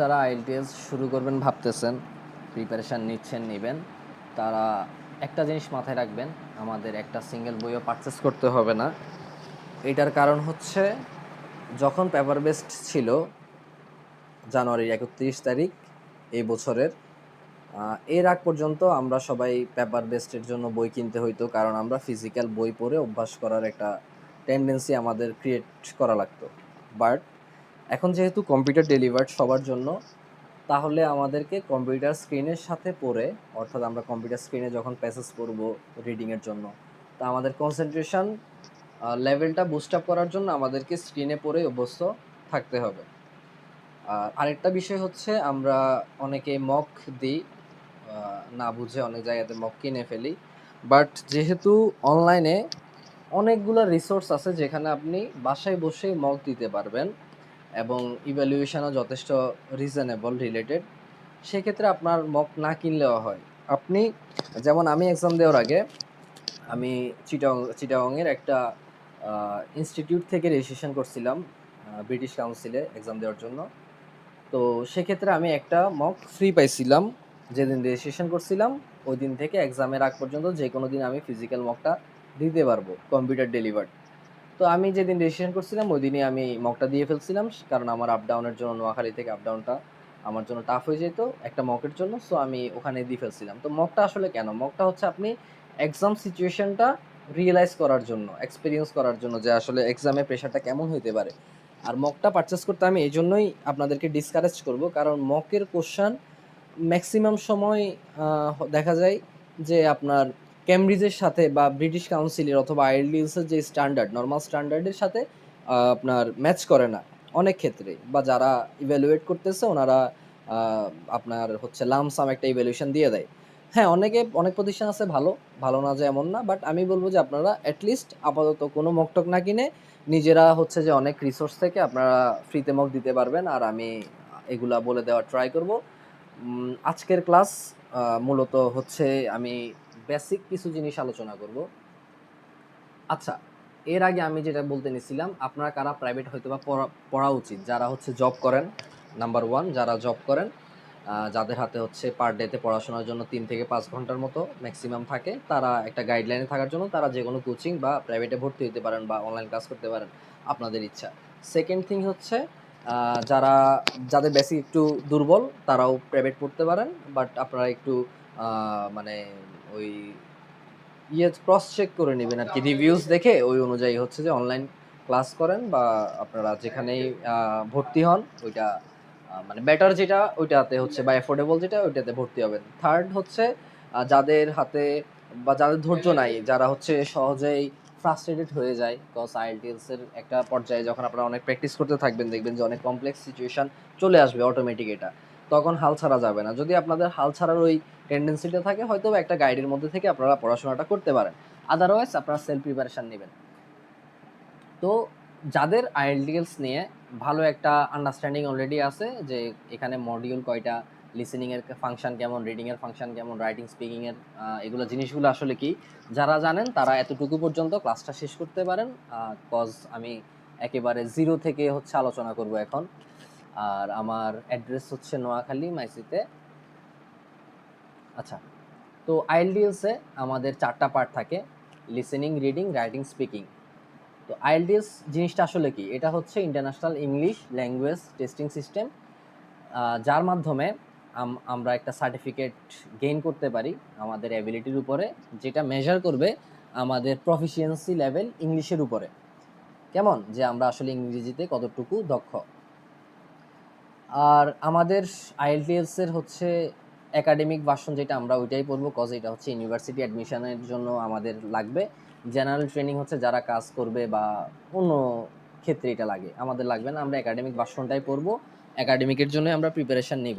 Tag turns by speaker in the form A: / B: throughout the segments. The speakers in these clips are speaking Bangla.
A: যারা আইএলটিএস শুরু করবেন ভাবতেছেন, প্রিপারেশান নেবেন, তারা একটা জিনিস মাথায় রাখবেন, আমাদের একটা সিঙ্গেল বইও পারচেস করতে হবে না। এটার কারণ হচ্ছে, যখন পেপার বেসড ছিল জানুয়ারির 31 তারিখ এই বছরের, এর আগ পর্যন্ত আমরা সবাই পেপার বেসডের জন্য বই কিনতে হইতো, কারণ আমরা ফিজিক্যাল বই পড়ে অভ্যাস করার একটা টেন্ডেন্সি আমাদের ক্রিয়েট করা লাগতো। বাট এখন যেহেতু কম্পিউটার ডেলিভার্ড সবার জন্য, তাহলে আমাদেরকে কম্পিউটার স্ক্রিনের সাথে পড়ে, অর্থাৎ আমরা কম্পিউটার স্ক্রিনে যখন প্যাসেজ পড়ব রিডিংয়ের জন্য, তা আমাদের কনসেন্ট্রেশন লেভেলটা বুস্ট আপ করার জন্য আমাদেরকে স্ক্রিনে পড়ে অভ্যস্ত থাকতে হবে। আর আরেকটা বিষয় হচ্ছে, আমরা অনেকে মক দিই, না বুঝে অনেক জায়গাতে মক কিনে ফেলি। বাট যেহেতু অনলাইনে অনেকগুলো রিসোর্স আছে যেখানে আপনি বাসায় বসেই মক দিতে পারবেন এবং ইভ্যালুয়েশনও যথেষ্ট রিজনেবল রিলেটেড, সেক্ষেত্রে আপনার মক না কিনলেও হয়। আপনি যেমন, আমি এক্সাম দেওয়ার আগে আমি চিটাগংয়ের একটা ইনস্টিটিউট থেকে রেজিস্ট্রেশন করছিলাম ব্রিটিশ কাউন্সিলে এক্সাম দেওয়ার জন্য। তো সেক্ষেত্রে আমি একটা মক ফ্রি পাইছিলাম যেদিন রেজিস্ট্রেশন করছিলাম। ওই দিন থেকে এক্সামের আগ পর্যন্ত যে কোনো দিন আমি ফিজিক্যাল মকটা দিতে পারবো, কম্পিউটার ডেলিভার্ড। তো আমি যেদিন রেজিস্ট্রেশন করছিলাম ওই দিনই আমি মকটা দিয়ে ফেলছিলাম, কারণ আমার আপ ডাউনের জন্য, নোয়াখালী থেকে আপ ডাউনটা আমার জন্য টাফ হয়ে যেত একটা মকের জন্য। সো আমি ওখানে দিয়ে ফেলছিলাম। তো মকটা আসলে কেন? মকটা হচ্ছে আপনি এক্সাম সিচুয়েশনটা রিয়েলাইজ করার জন্য, এক্সপিরিয়েন্স করার জন্য, যে আসলে এক্সামের প্রেশারটা কেমন হইতে পারে। আর মকটা পারচেস করতে আমি এই জন্যই আপনাদেরকে ডিসকারেজ করব, কারণ মকের কোশ্চান ম্যাক্সিমাম সময় দেখা যায় যে আপনার ক্যামব্রিজের সাথে বা ব্রিটিশ কাউন্সিলের অথবা আইএলটিএসের যে স্ট্যান্ডার্ড, নর্মাল স্ট্যান্ডার্ডের সাথে আপনার ম্যাচ করে না অনেক ক্ষেত্রে। বা যারা ইভ্যালুয়েট করতেছে ওনারা আহ, আপনার হচ্ছে লামসাম একটা ইভ্যালুয়েশন দিয়ে দেয়। হ্যাঁ, অনেক প্রতিষ্ঠান আছে ভালো, ভালো না যে এমন না, বাট আমি বলবো যে আপনারা অ্যাটলিস্ট আপাতত কোনো মকটক না কিনে নিজেরা হচ্ছে যে অনেক রিসোর্স থেকে আপনারা ফ্রিতে মক দিতে পারবেন। আর আমি এগুলা বলে দেওয়ার ট্রাই করব। আজকের ক্লাস মূলত হচ্ছে আমি বেসিক কিছু জিনিস আলোচনা করব। আচ্ছা, এর আগে আমি যেটা বলতে নিছিলাম, আপনারা কারা প্রাইভেট হয়তো বা পড়া পড়া উচিত, যারা হচ্ছে জব করেন। নাম্বার ওয়ান, যারা জব করেন, যাদের হাতে হচ্ছে পার ডেতে পড়াশোনার জন্য 3 থেকে 5 ঘন্টার মতো ম্যাক্সিমাম থাকে, তারা একটা গাইডলাইনে থাকার জন্য তারা যে কোনো কোচিং বা প্রাইভেটে ভর্তি হতে পারেন বা অনলাইন ক্লাস করতে পারেন, আপনাদের ইচ্ছা। সেকেন্ড থিং হচ্ছে, যাদের বেসিক একটু দুর্বল, তারাও প্রাইভেট পড়তে পারেন। বাট আপনারা একটু মানে ওই ক্রস চেক করে নেবেন আর কি, রিভিউজ দেখে ওই অনুযায়ী হচ্ছে যে অনলাইন ক্লাস করেন, বা আপনারা যেখানেই ভর্তি হন ওইটা মানে বেটার যেটা ওইটাতে হচ্ছে, বা অ্যাফোর্ডেবল যেটা ওইটাতে ভর্তি হবেন। থার্ড হচ্ছে, যাদের হাতে বা যাদের ধৈর্য নাই, যারা হচ্ছে সহজেই ফ্রাস্ট্রেটেড হয়ে যায়, বিকজ আইএলটিএস এর একটা পর্যায়ে যখন আপনারা অনেক প্র্যাকটিস করতে থাকবেন, দেখবেন যে অনেক কমপ্লেক্স সিচুয়েশন চলে আসবে অটোমেটিক, এটা তখন হাল ছাড়া যাবে না। যদি আপনাদের হাল ছাড়ার ওই টেন্ডেন্সিটা থাকে, হয়তো একটা গাইডের মধ্যে থেকে আপনারা পড়াশোনাটা করতে পারেন। আদারওয়াইজ আপনারা সেলফ প্রিপারেশন নেবেন। তো যাদের আইএলটিএস নিয়ে ভালো একটা আন্ডারস্ট্যান্ডিং অলরেডি আছে, যে এখানে মডিউল কয়টা, লিসেনিং এর ফাংশন কেমন, রিডিং এর ফাংশন কেমন, রাইটিং স্পিকিং এর এগুলো জিনিসগুলো আসলে কি, যারা জানেন তারা এতটুকু পর্যন্ত ক্লাসটা শেষ করতে পারেন। কজ আমি একেবারে জিরো থেকে হচ্ছে আলোচনা করব এখন। আর আমার অ্যাড্রেস হচ্ছে নোয়াখালী মাইসিতে। আচ্ছা, তো আইএলটিএস এ আমাদের 4টা পার্ট থাকে: লিসেনিং, রিডিং, রাইটিং, স্পিকিং। তো আইএলটিএস জিনিসটা আসলে কি? এটা হচ্ছে international English language testing system, যার মাধ্যমে আমরা একটা সার্টিফিকেট গেইন করতে পারি আমাদের অ্যাবিলিটির উপরে, যেটা মেজার করবে আমাদের প্রফিসিয়েন্সি লেভেল ইংলিশের উপরে, কেমন যে আমরা আসলে ইংরেজিতে কতটুকু দক্ষ। আর আমাদের আইএলটিএস এর হচ্ছে একাডেমিক ভার্সন যেটা, আমরা ওইটাই পড়বো, কজ এটা হচ্ছে ইউনিভার্সিটি অ্যাডমিশনের জন্য আমাদের লাগবে। জেনারেল ট্রেনিং হচ্ছে যারা কাজ করবে বা অন্য ক্ষেত্রে এটা লাগে, আমাদের লাগবে না, আমরা একাডেমিক ভার্সনটাই পড়বো, একাডেমিকের জন্য আমরা প্রিপারেশন নিব।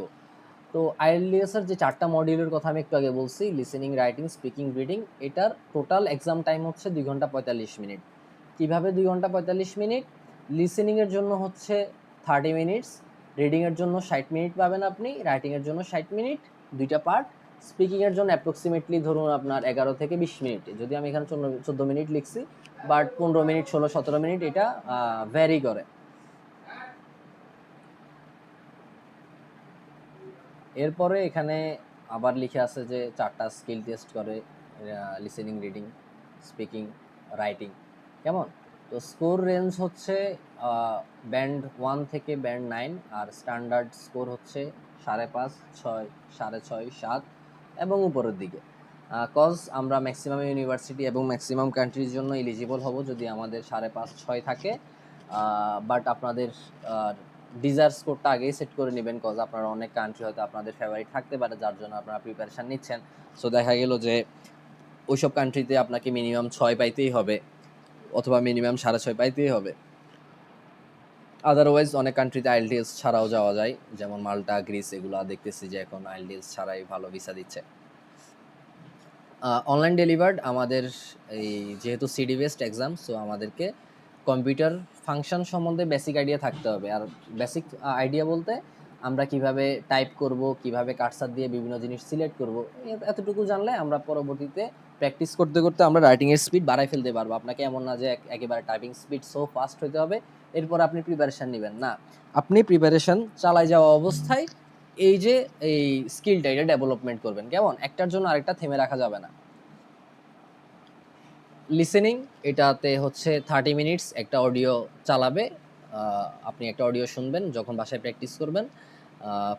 A: তো আইএলটিএস এর যে 4টা মডিউলের কথা আমি একটু আগে বলছি, লিসেনিং, রাইটিং, স্পিকিং, রিডিং, এটার টোটাল এক্সাম টাইম হচ্ছে 2 ঘন্টা 45 মিনিট। কিভাবে 2 ঘন্টা 45 মিনিট? লিসেনিং এর জন্য হচ্ছে 30 মিনিটস, রিডিং এর জন্য 60 মিনিট পাবেন আপনি, রাইটিং এর জন্য 60 মিনিট, দুইটা পার্ট। স্পিকিং এর জন্য অ্যাপ্রক্সিমেটলি ধরুন আপনার 11 থেকে 20 মিনিট, যদি আমি এখানে 14 মিনিট লিখছি, বাট 15 মিনিট, 16, 17 মিনিট, এটা ভ্যারি করে। এরপরে এখানে আবার লিখে আছে যে 4টা স্কিল টেস্ট করে, লিসেনিং, রিডিং, স্পিকিং, রাইটিং। কেমন? তো স্কোর রেঞ্জ হচ্ছে ব্যান্ড 1 থেকে ব্যান্ড 9, আর স্ট্যান্ডার্ড স্কোর হচ্ছে 5.5, 6, 6.5, 7 এবং উপরের দিকে। কজ আমরা ম্যাক্সিমাম ইউনিভার্সিটি এবং ম্যাক্সিমাম কান্ট্রির জন্য এলিজিবল হব যদি আমাদের 5.5, 6 থাকে। বাট আপনাদের ডিজায়ার স্কোরটা আগেই সেট করে নেবেন, কজ আপনারা অনেক কান্ট্রি হয়তো আপনাদের ফেভারিট থাকতে পারে, যার জন্য আপনারা প্রিপারেশান নিচ্ছেন। সো দেখা গেল যে ওইসব কান্ট্রিতে আপনাকে মিনিমাম 6 পাইতেই হবে, অথবা মিনিমাম 6.5 পাইতেই হবে। আদারওয়াইজ অনেক কান্ট্রিতে আইএলটিএস ছাড়াও যাওয়া যায়, যেমন মাল্টা, গ্রিস, এগুলা দেখতেছি যে এখন আইএলটিএস ছাড়াই ভালো ভিসা দিচ্ছে। অনলাইন ডেলিভার্ড আমাদের, এই যেহেতু সিডি বেসড এক্সাম, সো আমাদেরকে কম্পিউটার ফাংশন সম্বন্ধে বেসিক আইডিয়া থাকতে হবে। আর বেসিক আইডিয়া বলতে আমরা কিভাবে টাইপ করব, কিভাবে কার্সার দিয়ে বিভিন্ন জিনিস সিলেক্ট করব, এতটুকু জানলে আমরা পরবর্তীতে প্র্যাকটিস করতে করতে আমরা রাইটিংয়ের স্পিড বাড়াই ফেলতে পারবো। আপনাকে এমন না যে একেবারে টাইপিং স্পিড সো ফাস্ট হতে হবে এরপর আপনি প্রিপারেশান নেবেন, না, আপনি প্রিপারেশান চালাই যাওয়া অবস্থায় এই যে এই স্কিলটা এটা ডেভেলপমেন্ট করবেন। কেমন? একটার জন্য আরেকটা থেমে রাখা যাবে না। লিসেনিং, এটাতে হচ্ছে 30 মিনিটস একটা অডিও চালাবে। আপনি একটা অডিও শুনবেন যখন বাসায় প্র্যাকটিস করবেন।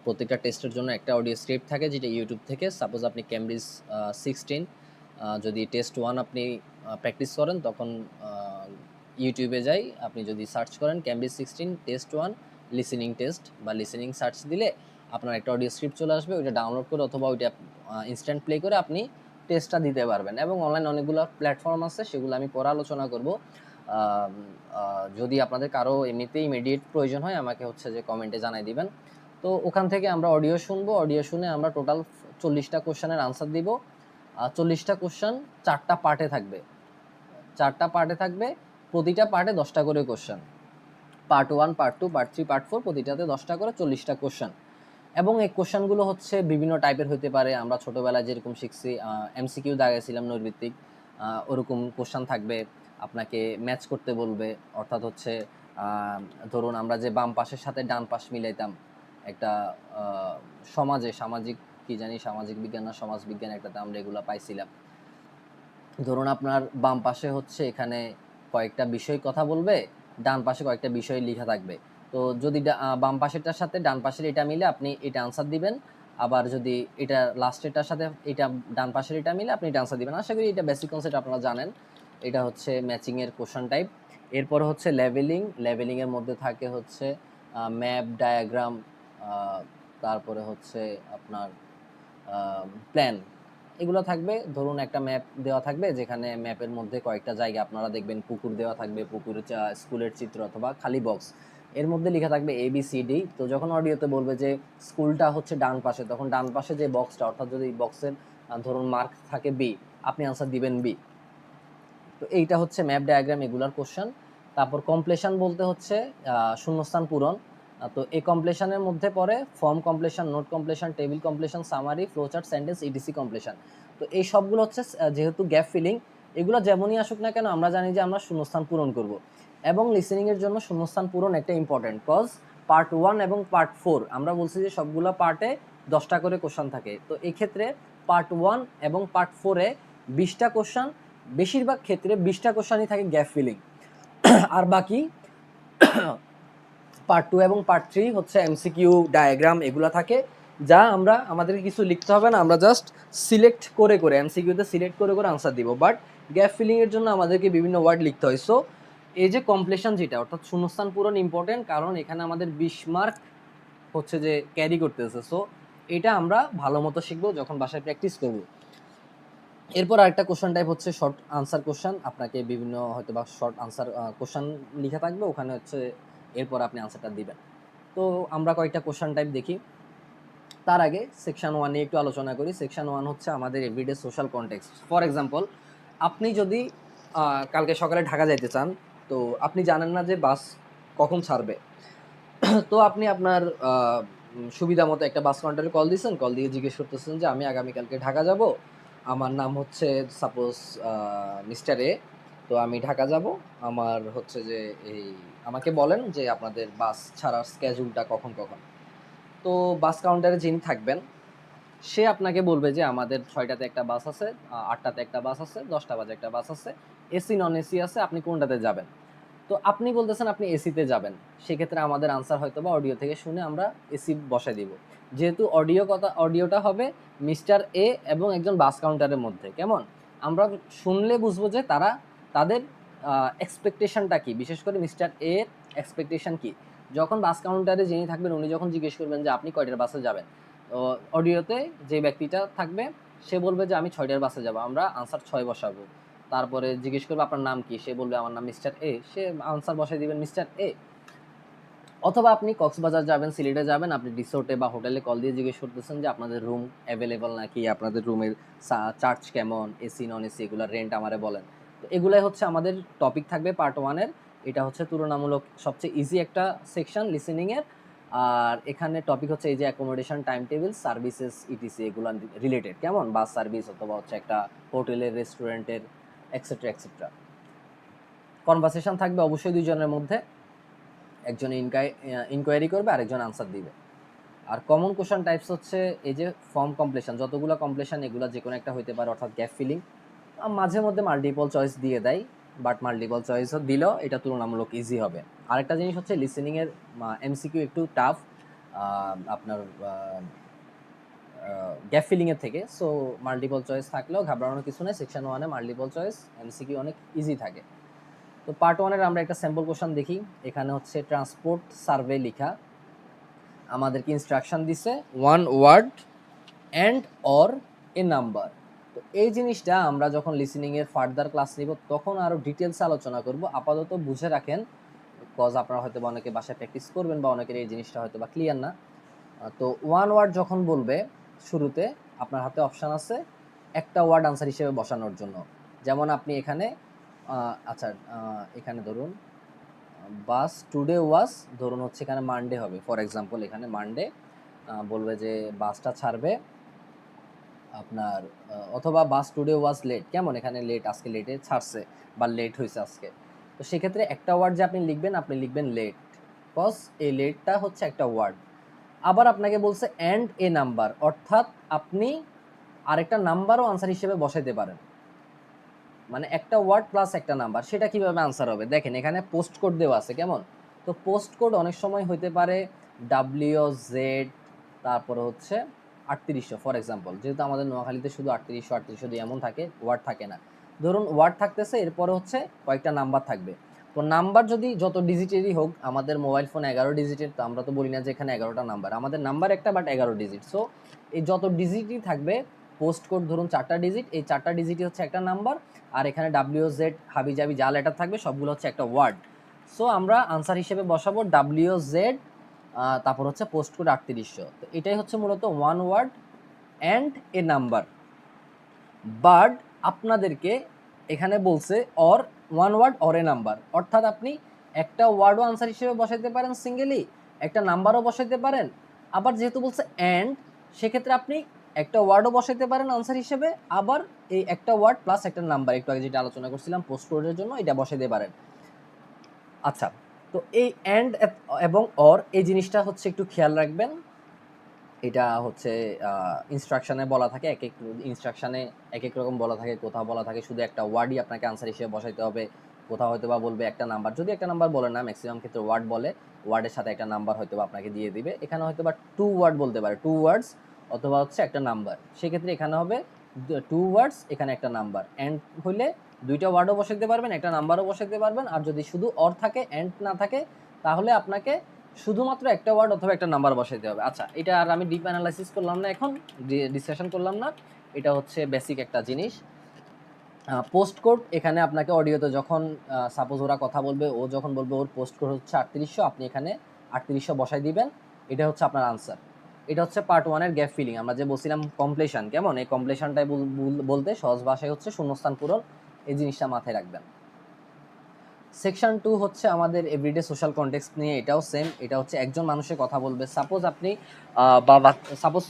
A: প্রত্যেকটা টেস্টের জন্য একটা অডিও স্ক্রিপ্ট থাকে যেটা ইউটিউব থেকে, সাপোজ আপনি ক্যামব্রিজ 16 যদি টেস্ট 1 আপনি প্র্যাকটিস করেন, তখন ইউটিউবে যাই, আপনি যদি সার্চ করেন ক্যামব্রিজ 16 টেস্ট 1 লিসেনিং টেস্ট বা লিসেনিং সার্চ দিলে আপনার একটা অডিও স্ক্রিপ্ট চলে আসবে। ওইটা ডাউনলোড করে অথবা ওইটা ইনস্ট্যান্ট প্লে করে আপনি টেস্টটা দিতে পারবেন। এবং অনলাইন অনেকগুলো প্ল্যাটফর্ম আছে, সেগুলো আমি পরে আলোচনা করব। যদি আপনাদের কারো এমনিতেই ইমিডিয়েট প্রয়োজন হয় আমাকে হচ্ছে যে কমেন্টে জানাই দিবেন। তো ওখান থেকে আমরা অডিও শুনবো, অডিও শুনে আমরা টোটাল 40টা কোশ্চেনের আনসার দিব। 40টা কোশ্চেন 4টা পার্টে থাকবে, 4টা পার্টে থাকবে, প্রতিটা পার্টে 10টা করে question. Part 1, part 2, part 3, part 4, প্রতিটাতে 10টা করে 40টা কোশ্চেন। এবং এই কোশ্চেনগুলো হচ্ছে বিভিন্ন টাইপের হতে পারে। আমরা ছোটোবেলায় যেরকম শিখছি এমসিকিউ দাগেছিলাম নৈর্ভিত্তিক, ওরকম কোশ্চেন থাকবে। আপনাকে ম্যাচ করতে বলবে, অর্থাৎ হচ্ছে ধরুন আমরা যে বাম পাশের সাথে ডান পাশ মিলাইতাম একটা সামাজিক কি জানি, সামাজিক বিজ্ঞান না সমাজ বিজ্ঞান একটাতে আমরা এগুলো পাইছিলাম। ধরুন আপনার বাম পাশে হচ্ছে এখানে কয়েকটা বিষয় কথা বলবে, ডান পাশে কয়েকটা বিষয় লেখা থাকবে। তো যদি বাম পাশেরটার সাথে ডান পাশের এটা মিলে আপনি এটা আনসার দিবেন, আবার যদি এটা লাস্টেরটার সাথে এটা ডান পাশের এটা মিলে আপনি এটা আনসার দিবেন। আশা করি এটা বেসিক কনসেপ্ট আপনারা জানেন। এটা হচ্ছে ম্যাচিংয়ের কোশ্চেন টাইপ। এরপর হচ্ছে লেভেলিংয়ের মধ্যে থাকে হচ্ছে ম্যাপ, ডায়াগ্রাম, তারপরে হচ্ছে আপনার প্ল্যান, এগুলো থাকবে। ধরুন একটা ম্যাপ দেওয়া থাকবে, যেখানে ম্যাপের মধ্যে কয়েকটা জায়গা আপনারা দেখবেন পুকুর দেওয়া থাকবে, পুকুরের স্কুলের চিত্র অথবা খালি বক্স, এর মধ্যে লেখা থাকবে ABCD। তো যখন অডিওতে বলবে যে স্কুলটা হচ্ছে ডান পাশে, তখন ডান পাশে যে বক্সটা, অর্থাৎ যদি বক্সের ধরুন মার্ক থাকে B, আপনি আনসার দিবেন B। তো এইটা হচ্ছে ম্যাপ, ডায়াগ্রাম, এগুলার কোশ্চেন। তারপর কমপ্লিশন বলতে হচ্ছে শূন্যস্থান পূরণ। তো এই কমপ্লিশনের মধ্যে পড়ে form completion, note completion, table completion, summary, flowchart, sentence, EDC completion. তো এই সবগুলো হচ্ছে যেহেতু গ্যাপ ফিলিং, এগুলো যেমনই আসুক না কেন আমরা জানি যে আমরা শূন্যস্থান পূরণ করব। এবং লিসেনিংয়ের জন্য শূন্যস্থান পূরণ একটা ইম্পর্টেন্ট, কজ পার্ট 1 এবং পার্ট 4 আমরা বলছি যে সবগুলো পার্টে 10টা করে কোশ্চেন থাকে। তো এই ক্ষেত্রে পার্ট 1 এবং পার্ট 4-এ 20টা কোশ্চেন, বেশিরভাগ ক্ষেত্রে 20টা কোশ্চেনই থাকে গ্যাপ ফিলিং। আর বাকি পার্ট 2 এবং পার্ট 3 হচ্ছে এমসিকিউ, ডায়াগ্রাম, এগুলো থাকে, যা আমরা আমাদেরকে কিছু লিখতে হবে না, আমরা জাস্ট সিলেক্ট করে করে এমসিকিউতে সিলেক্ট করে করে আনসার দিব। বাট গ্যাপ ফিলিংয়ের জন্য আমাদেরকে বিভিন্ন ওয়ার্ড লিখতে হয়। সো এই যে কমপ্লিশন যেটা, অর্থাৎ শূন্যস্থান পূরণ ইম্পর্টেন্ট, কারণ এখানে আমাদের 20 মার্ক হচ্ছে যে ক্যারি করতেছে। সো এটা আমরা ভালো মতো শিখবো যখন বাসায় প্র্যাকটিস করবো। এরপর আরেকটা কোশ্চেন টাইপ হচ্ছে শর্ট আনসার কোশ্চেন। আপনাকে বিভিন্ন হয়তো বা শর্ট আনসার কোশ্চেন লিখা থাকবে, ওখানে হচ্ছে এরপর আপনি আনসারটা দিবেন। তো আমরা কয়েকটা কোশ্চেন টাইপ দেখি। তার আগে সেকশন 1 নিয়ে একটু আলোচনা করি। সেকশন 1 হচ্ছে আমাদের everyday social context. For example, আপনি যদি কালকে সকালে ঢাকা যাইতে চান, তো আপনি জানেন না যে বাস কখন ছাড়বে। তো আপনি আপনার সুবিধা মতো একটা বাস কাউন্টারে কল দিয়েছেন, কল দিয়ে জিজ্ঞেস করতেছেন যে আমি আগামীকালকে ঢাকা যাব, আমার নাম হচ্ছে সাপোজ মিস্টার এ, তো আমি ঢাকা যাব, আমার হচ্ছে যে এই আমাকে বলেন যে আপনাদের বাস ছাড়ার স্কেজুলটা কখন কখন। তো তো বাস কাউন্টারে যিনি থাকবেন সে আপনাকে বলবে যে আমাদের 6টাতে একটা বাস আছে, 8টাতে একটা বাস আছে, 10টা বাজে একটা বাস আছে, এসি নন এসি আছে, আপনি কোনটাতে যাবেন? তো আপনি বলতেছেন আপনি এসিতে যাবেন। সেক্ষেত্রে আমাদের আনসার হয়তো বা অডিও থেকে শুনে আমরা এসি বসাই দিব। যেহেতু অডিওটা হবে মিস্টার এ এবং একজন বাস কাউন্টারের মধ্যে, কেমন? আমরা শুনলে বুঝবো যে তাদের এক্সপেকটেশনটা কি, বিশেষ করে মিস্টার এর এক্সপেকটেশন কি। যখন বাস কাউন্টারে যিনি থাকবেন উনি যখন জিজ্ঞেস করবেন যে আপনি কয়টার বাসে যাবেন, অডিওতে যে ব্যক্তিটা থাকবে সে বলবে যে আমি 6টার বাসে যাব, আমরা আনসার 6 বসাবো। তারপরে জিজ্ঞেস করবে আপনার নাম কি, সে বলবে আমার নাম মিস্টার এ, সে আনসার বসাই দিবেন মিস্টার এ। অথবা আপনি কক্সবাজার যাবেন, সিলেটে যাবেন, আপনি রিসোর্টে বা হোটেলে কল দিয়ে জিজ্ঞেস করতেছেন যে আপনাদের রুম অ্যাভেলেবল নাকি, আপনাদের রুমের চার্জ কেমন, এসি নন এসি, এগুলোর রেন্ট আমারে বলেন। তো এগুলাই হচ্ছে আমাদের টপিক থাকবে পার্ট 1-এর। এটা হচ্ছে তুলনামূলক সবচেয়ে ইজি একটা সেকশন লিসেনিংয়ের। আর এখানে টপিক হচ্ছে এই যে accommodation, time table, services, etc, এগুলো রিলেটেড, কেমন? বাস সার্ভিস অথবা হচ্ছে একটা হোটেলের, রেস্টুরেন্টের, এক্সেট্রা এক্সেট্রা। কনভারসেশন থাকবে অবশ্যই দুইজনের মধ্যে, একজন ইনকোয়ারি করবে আরেকজন আনসার দিবে। আর কমন কোশ্চেন টাইপস হচ্ছে এই যে ফর্ম কমপ্লিশন, যতগুলো কমপ্লিশন এগুলো যে কোনো একটা হইতে পারে, অর্থাৎ গ্যাপ ফিলিং। মাঝে মধ্যে মাল্টিপল চয়েস দিয়ে দেয়, বাট মাল্টিপল চয়েসও দিলেও এটা তুলনামূলক ইজি হবে। আরেকটা জিনিস হচ্ছে লিসেনিংয়ের এমসিকিউ একটু টাফ আপনার গ্যাপ ফিলিংয়ের থেকে। সো মাল্টিপল চয়েস থাকলেও ঘাবড়ানোর কিছু নেই, সেকশন 1-এ মাল্টিপল চয়েস এমসিকিউ অনেক ইজি থাকে। তো পার্ট 1-এর আমরা একটা স্যাম্পল কোশ্চেন দেখি। এখানে হচ্ছে ট্রান্সপোর্ট সার্ভে লিখা, আমাদেরকে ইনস্ট্রাকশন দিছে 1 word and or a number. তো এই জিনিসটা আমরা যখন লিসেনিংয়ের ফার্দার ক্লাস নিব তখন আরও ডিটেলসে আলোচনা করব। আপাতত বুঝে রাখেন, কজ আপনারা হয়তো বা অনেকে বাসায় প্র্যাকটিস করবেন বা অনেকের এই জিনিসটা হয়তো বা ক্লিয়ার না। তো 1 ওয়ার্ড যখন বলবে শুরুতে, আপনার হাতে অপশান আছে একটা ওয়ার্ড আনসার হিসেবে বসানোর জন্য। যেমন আপনি এখানে আচ্ছা, এখানে ধরুন বাস টুডে ওয়াজ, ধরুন হচ্ছে এখানে মানডে হবে, ফর এক্সাম্পল এখানে মানডে বলবে যে বাসটা ছাড়বে আপনার, অথবা বাস টুডে ওয়াজ লেট, কেমন? এখানে লেট, আজকে লেটে ছাড়ছে বা লেট হয়েছে আজকে। তো সেক্ষেত্রে একটা ওয়ার্ড যে আপনি লিখবেন লেট, কজ এই লেটটা হচ্ছে একটা ওয়ার্ড। আবার আপনাকে বলছে অ্যান্ড এ নাম্বার, অর্থাৎ আপনি আরেকটা নাম্বারও আনসার হিসেবে বসাইতে পারেন। মানে একটা ওয়ার্ড প্লাস একটা নাম্বার, সেটা কিভাবে আনসার হবে দেখেন, এখানে পোস্ট কোড দেওয়া আছে, কেমন? তো পোস্ট কোড অনেক সময় হইতে পারে WZ, তারপরে হচ্ছে 3800, ফর এক্সাম্পল, যেহেতু আমাদের নোয়াখালীতে শুধু 3800 দিয়ে এমন থাকে, ওয়ার্ড থাকে না। ধরুন ওয়ার্ড থাকতেছে, এরপরে হচ্ছে কয়েকটা নাম্বার থাকবে। তো নাম্বার যদি যত ডিজিটেরই হোক, আমাদের মোবাইল ফোন 11 ডিজিটের, তো আমরা তো বলি না যে এখানে 11টা নাম্বার, আমাদের নাম্বার একটা বাট 11 ডিজিট। সো এই যত ডিজিটই থাকবে, পোস্ট কোড ধরুন 4টা ডিজিট, এই 4টা ডিজিটই হচ্ছে একটা নাম্বার, আর এখানে WZ হাবিজাবি যা লেটার থাকবে সবগুলো হচ্ছে একটা ওয়ার্ড। সো আমরা আনসার হিসেবে বসাবো WZ, তারপর হচ্ছে পোস্ট কোড 3800। তো এটাই হচ্ছে মূলত 1 word and a number. But আপনাদেরকে এখানে বলছে or 1 word or a number, অর্থাৎ আপনি একটা ওয়ার্ডও আনসার হিসেবে বসাইতে পারেন সিঙ্গেলি, একটা নাম্বারও বসাইতে পারেন। আবার যেহেতু বলছে অ্যান্ড, সেক্ষেত্রে আপনি একটা ওয়ার্ডও বসাইতে পারেন আনসার হিসেবে, আবার এই একটা ওয়ার্ড প্লাস একটা নাম্বার, একটু আগে যেটা আলোচনা করছিলাম পোস্ট কোডের জন্য, এটা বসাইতে পারেন। আচ্ছা, তো এই অ্যান্ড এবং অর এই জিনিসটা হচ্ছে একটু খেয়াল রাখবেন। এটা হচ্ছে ইনস্ট্রাকশনে বলা থাকে, এক এক ইনস্ট্রাকশনে এক এক রকম বলা থাকে। কোথাও বলা থাকে শুধু একটা ওয়ার্ডই আপনাকে আনসার হিসেবে বসাইতে হবে, কোথাও হয়তো বা বলবে একটা নাম্বার, যদি একটা নাম্বার বলে না, ম্যাক্সিমাম ক্ষেত্রে ওয়ার্ড বলে, ওয়ার্ডের সাথে একটা নাম্বার হয়তো বা আপনাকে দিয়ে দিবে। এখানে হয়তো বা 2 ওয়ার্ড বলতে পারে, 2 ওয়ার্ডস অথবা হচ্ছে একটা নাম্বার, সেক্ষেত্রে এখানে হবে 2 ওয়ার্ডস, এখানে একটা নাম্বার। অ্যান্ড হইলে দুইটা ওয়ার্ডও বসাইতে পারবেন, একটা নাম্বারও বসাইতে পারবেন। আর যদি শুধু অর থাকে, অ্যান্ড না থাকে, তাহলে আপনাকে শুধুমাত্র একটা ওয়ার্ড অথবা একটা নাম্বার বসাইতে হবে। আচ্ছা, এটা আর আমি ডিপ অ্যানালাইসিস করলাম না, এখন ডিসকাশন করলাম না, এটা হচ্ছে বেসিক একটা জিনিস। পোস্ট কোড এখানে আপনাকে অডিওতে যখন সাপোজ ওরা কথা বলবে, ও যখন বলবে ওর পোস্ট কোড হচ্ছে 3800, আপনি এখানে 3800 বসাই দিবেন, এটা হচ্ছে আপনার আনসার। এটা হচ্ছে পার্ট 1-এর গ্যাপ ফিলিং। আমরা যে বলছিলাম কমপ্লিশন, কেমন? এই কমপ্লিশনটাই বলতে সহজ ভাষায় হচ্ছে শূন্যস্থান পূরণ, এই জিনিসটা মাথায় রাখবেন। সেকশন 2 হচ্ছে আমাদের এভরিডে সোশ্যাল কনটেক্সট নিয়ে, এটাও সেম। এটা হচ্ছে একজন মানুষের কথা বলবে, সাপোজ আপনি সাপোজ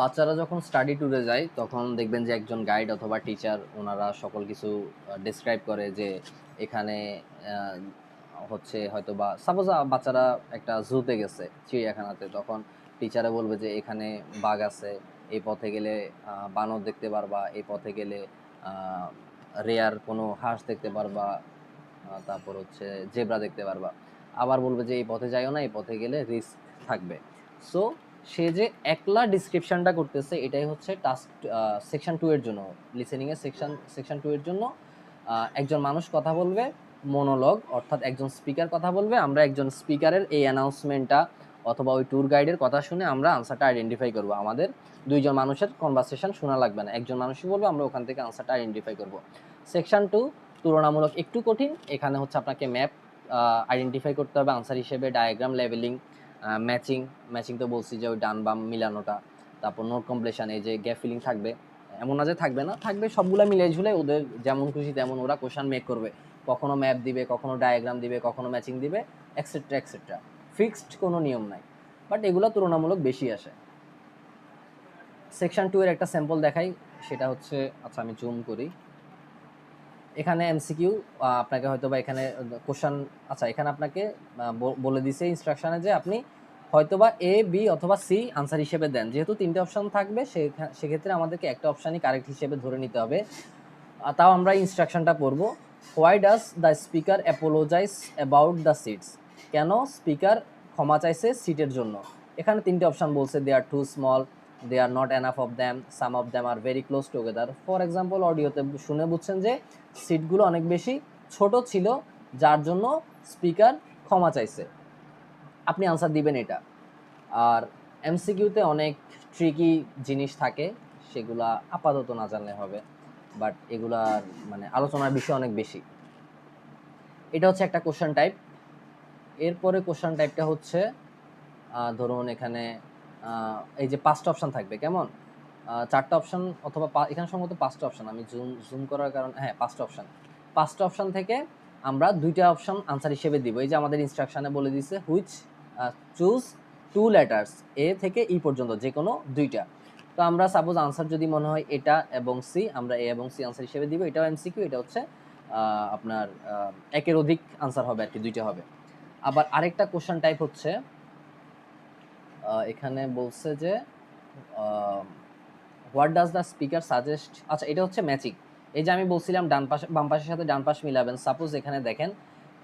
A: বাচ্চারা যখন স্টাডি ট্যুরে যায় তখন দেখবেন যে একজন গাইড অথবা টিচার ওনারা সকল কিছু ডেসক্রাইব করে যে এখানে হচ্ছে হয়তো বা সাপোজ বাচ্চারা একটা জুতে গেছে, চিড়িয়াখানাতে, তখন টিচারে বলবে যে এখানে বাঘ আছে, এই পথে গেলে বানর দেখতে পারবা, এই পথে গেলে রেয়ার কোনো হাঁস দেখতে পারবা, তারপর হচ্ছে জেব্রা দেখতে পারবা। আবার বলবে যে এই পথে যাইও না, এই পথে গেলে রিস্ক থাকবে। সো সে যে একলা ডিসক্রিপশনটা করতেছে, এটাই হচ্ছে টাস্ক সেকশন 2 এর জন্য, লিসেনিং এর সেকশন 2 এর জন্য। একজন মানুষ কথা বলবে, মনোলগ, অর্থাৎ একজন স্পিকার কথা বলবে, আমরা একজন স্পিকারের এই অ্যানাউন্সমেন্টটা অথবা ওই ট্যুর গাইডের কথা শুনে আমরা আনসারটা আইডেন্টিফাই করব। আমাদের দুইজন মানুষের কনভারসেশন শোনা লাগবে না, একজন মানুষই বলবে, আমরা ওখান থেকে আনসারটা আইডেন্টিফাই করব। সেকশন 2 তুলনামূলক একটু কঠিন। এখানে হচ্ছে আপনাকে ম্যাপ আইডেন্টিফাই করতে হবে আনসার হিসেবে, ডায়াগ্রাম লেভেলিং, ম্যাচিং তো বলছি যে ওই ডান বাম মিলানোটা, তারপর নোট কমপ্লিশন, এই যে গ্যাপ ফিলিং থাকবে, এমন না যে থাকবে না, থাকবে, সবগুলা মিলে ঝুলে ওদের যেমন খুশি তেমন ওরা কোশ্চেন মেক করবে। কখনো ম্যাপ দিবে, কখনো ডায়াগ্রাম দিবে, কখনো ম্যাচিং দিবে, এক্সেট্রা এক্সেট্রা। ফিক্সড কোনো নিয়ম নাই, বাট এগুলো তুলনামূলক বেশি আসে। সেকশন 2 এর একটা স্যাম্পল দেখাই, সেটা হচ্ছে, আচ্ছা আমি জুম করি, এখানে এমসিকিউ আপনাকে হয়তো বা এখানে কোশ্চেন, আচ্ছা এখানে আপনাকে বলে দিছে ইনস্ট্রাকশনে যে আপনি হয়তোবা এ বি অথবা সি আনসার হিসেবে দেন। যেহেতু 3টে অপশন থাকবে, সেক্ষেত্রে আমাদেরকে একটা অপশনই কারেক্ট হিসেবে ধরে নিতে হবে। তাও আমরা ইনস্ট্রাকশনটা পড়ব। Why does the speaker apologize about the seats? কেন স্পিকার ক্ষমা চাইছে সিটের জন্য? এখানে 3টে অপশন বলছে, they are too small, they are not enough of them, some of them are very close together. For example, অডিওতে শুনে বুঝছেন যে সিটগুলো অনেক বেশি ছোট ছিল, যার জন্য স্পিকার ক্ষমা চাইছে। আপনি আনসার দিবেন এটা। আর এমসিকিউতে অনেক ট্রিকি জিনিস থাকে, সেগুলা আপাতত না জানলে হবে, বাট এগুলার মানে আলোচনার বিষয় অনেক বেশি। এটা হচ্ছে একটা কোশ্চেন টাইপ। এরপরে কোশ্চেন টাইপটা হচ্ছে, ধরুন এখানে এই যে 5টা অপশন থাকবে, কেমন 4টা অপশন অথবা এখানে সম্ভবত 5টা অপশন, আমি জুম করার কারণে, হ্যাঁ 5টা অপশন। 5টা অপশন থেকে আমরা 2টা অপশন আনসার হিসেবে দিব। এই যে আমাদের ইনস্ট্রাকশনে বলে দিছে, হুইচ চুজ 2 লেটার্স, এ থেকে ই পর্যন্ত যে কোনো 2টা। তো আমরা সাপোজ আনসার যদি মনে হয় এটা এবং সি, আমরা এ এবং সি আনসার হিসেবে দিব। এটাও এমসিকিউ, এটা হচ্ছে আপনার একের অধিক আনসার হবে আর কি, 2টা হবে। আবার আরেকটা কোশ্চেন টাইপ হচ্ছে, এখানে বলছে যে what does the speaker suggest, আচ্ছা এটা হচ্ছে ম্যাচিং। এই যে আমি বলছিলাম ডান পাশে বাম পাশের সাথে ডান পাশ মিলাবেন। সাপোজ এখানে দেখেন,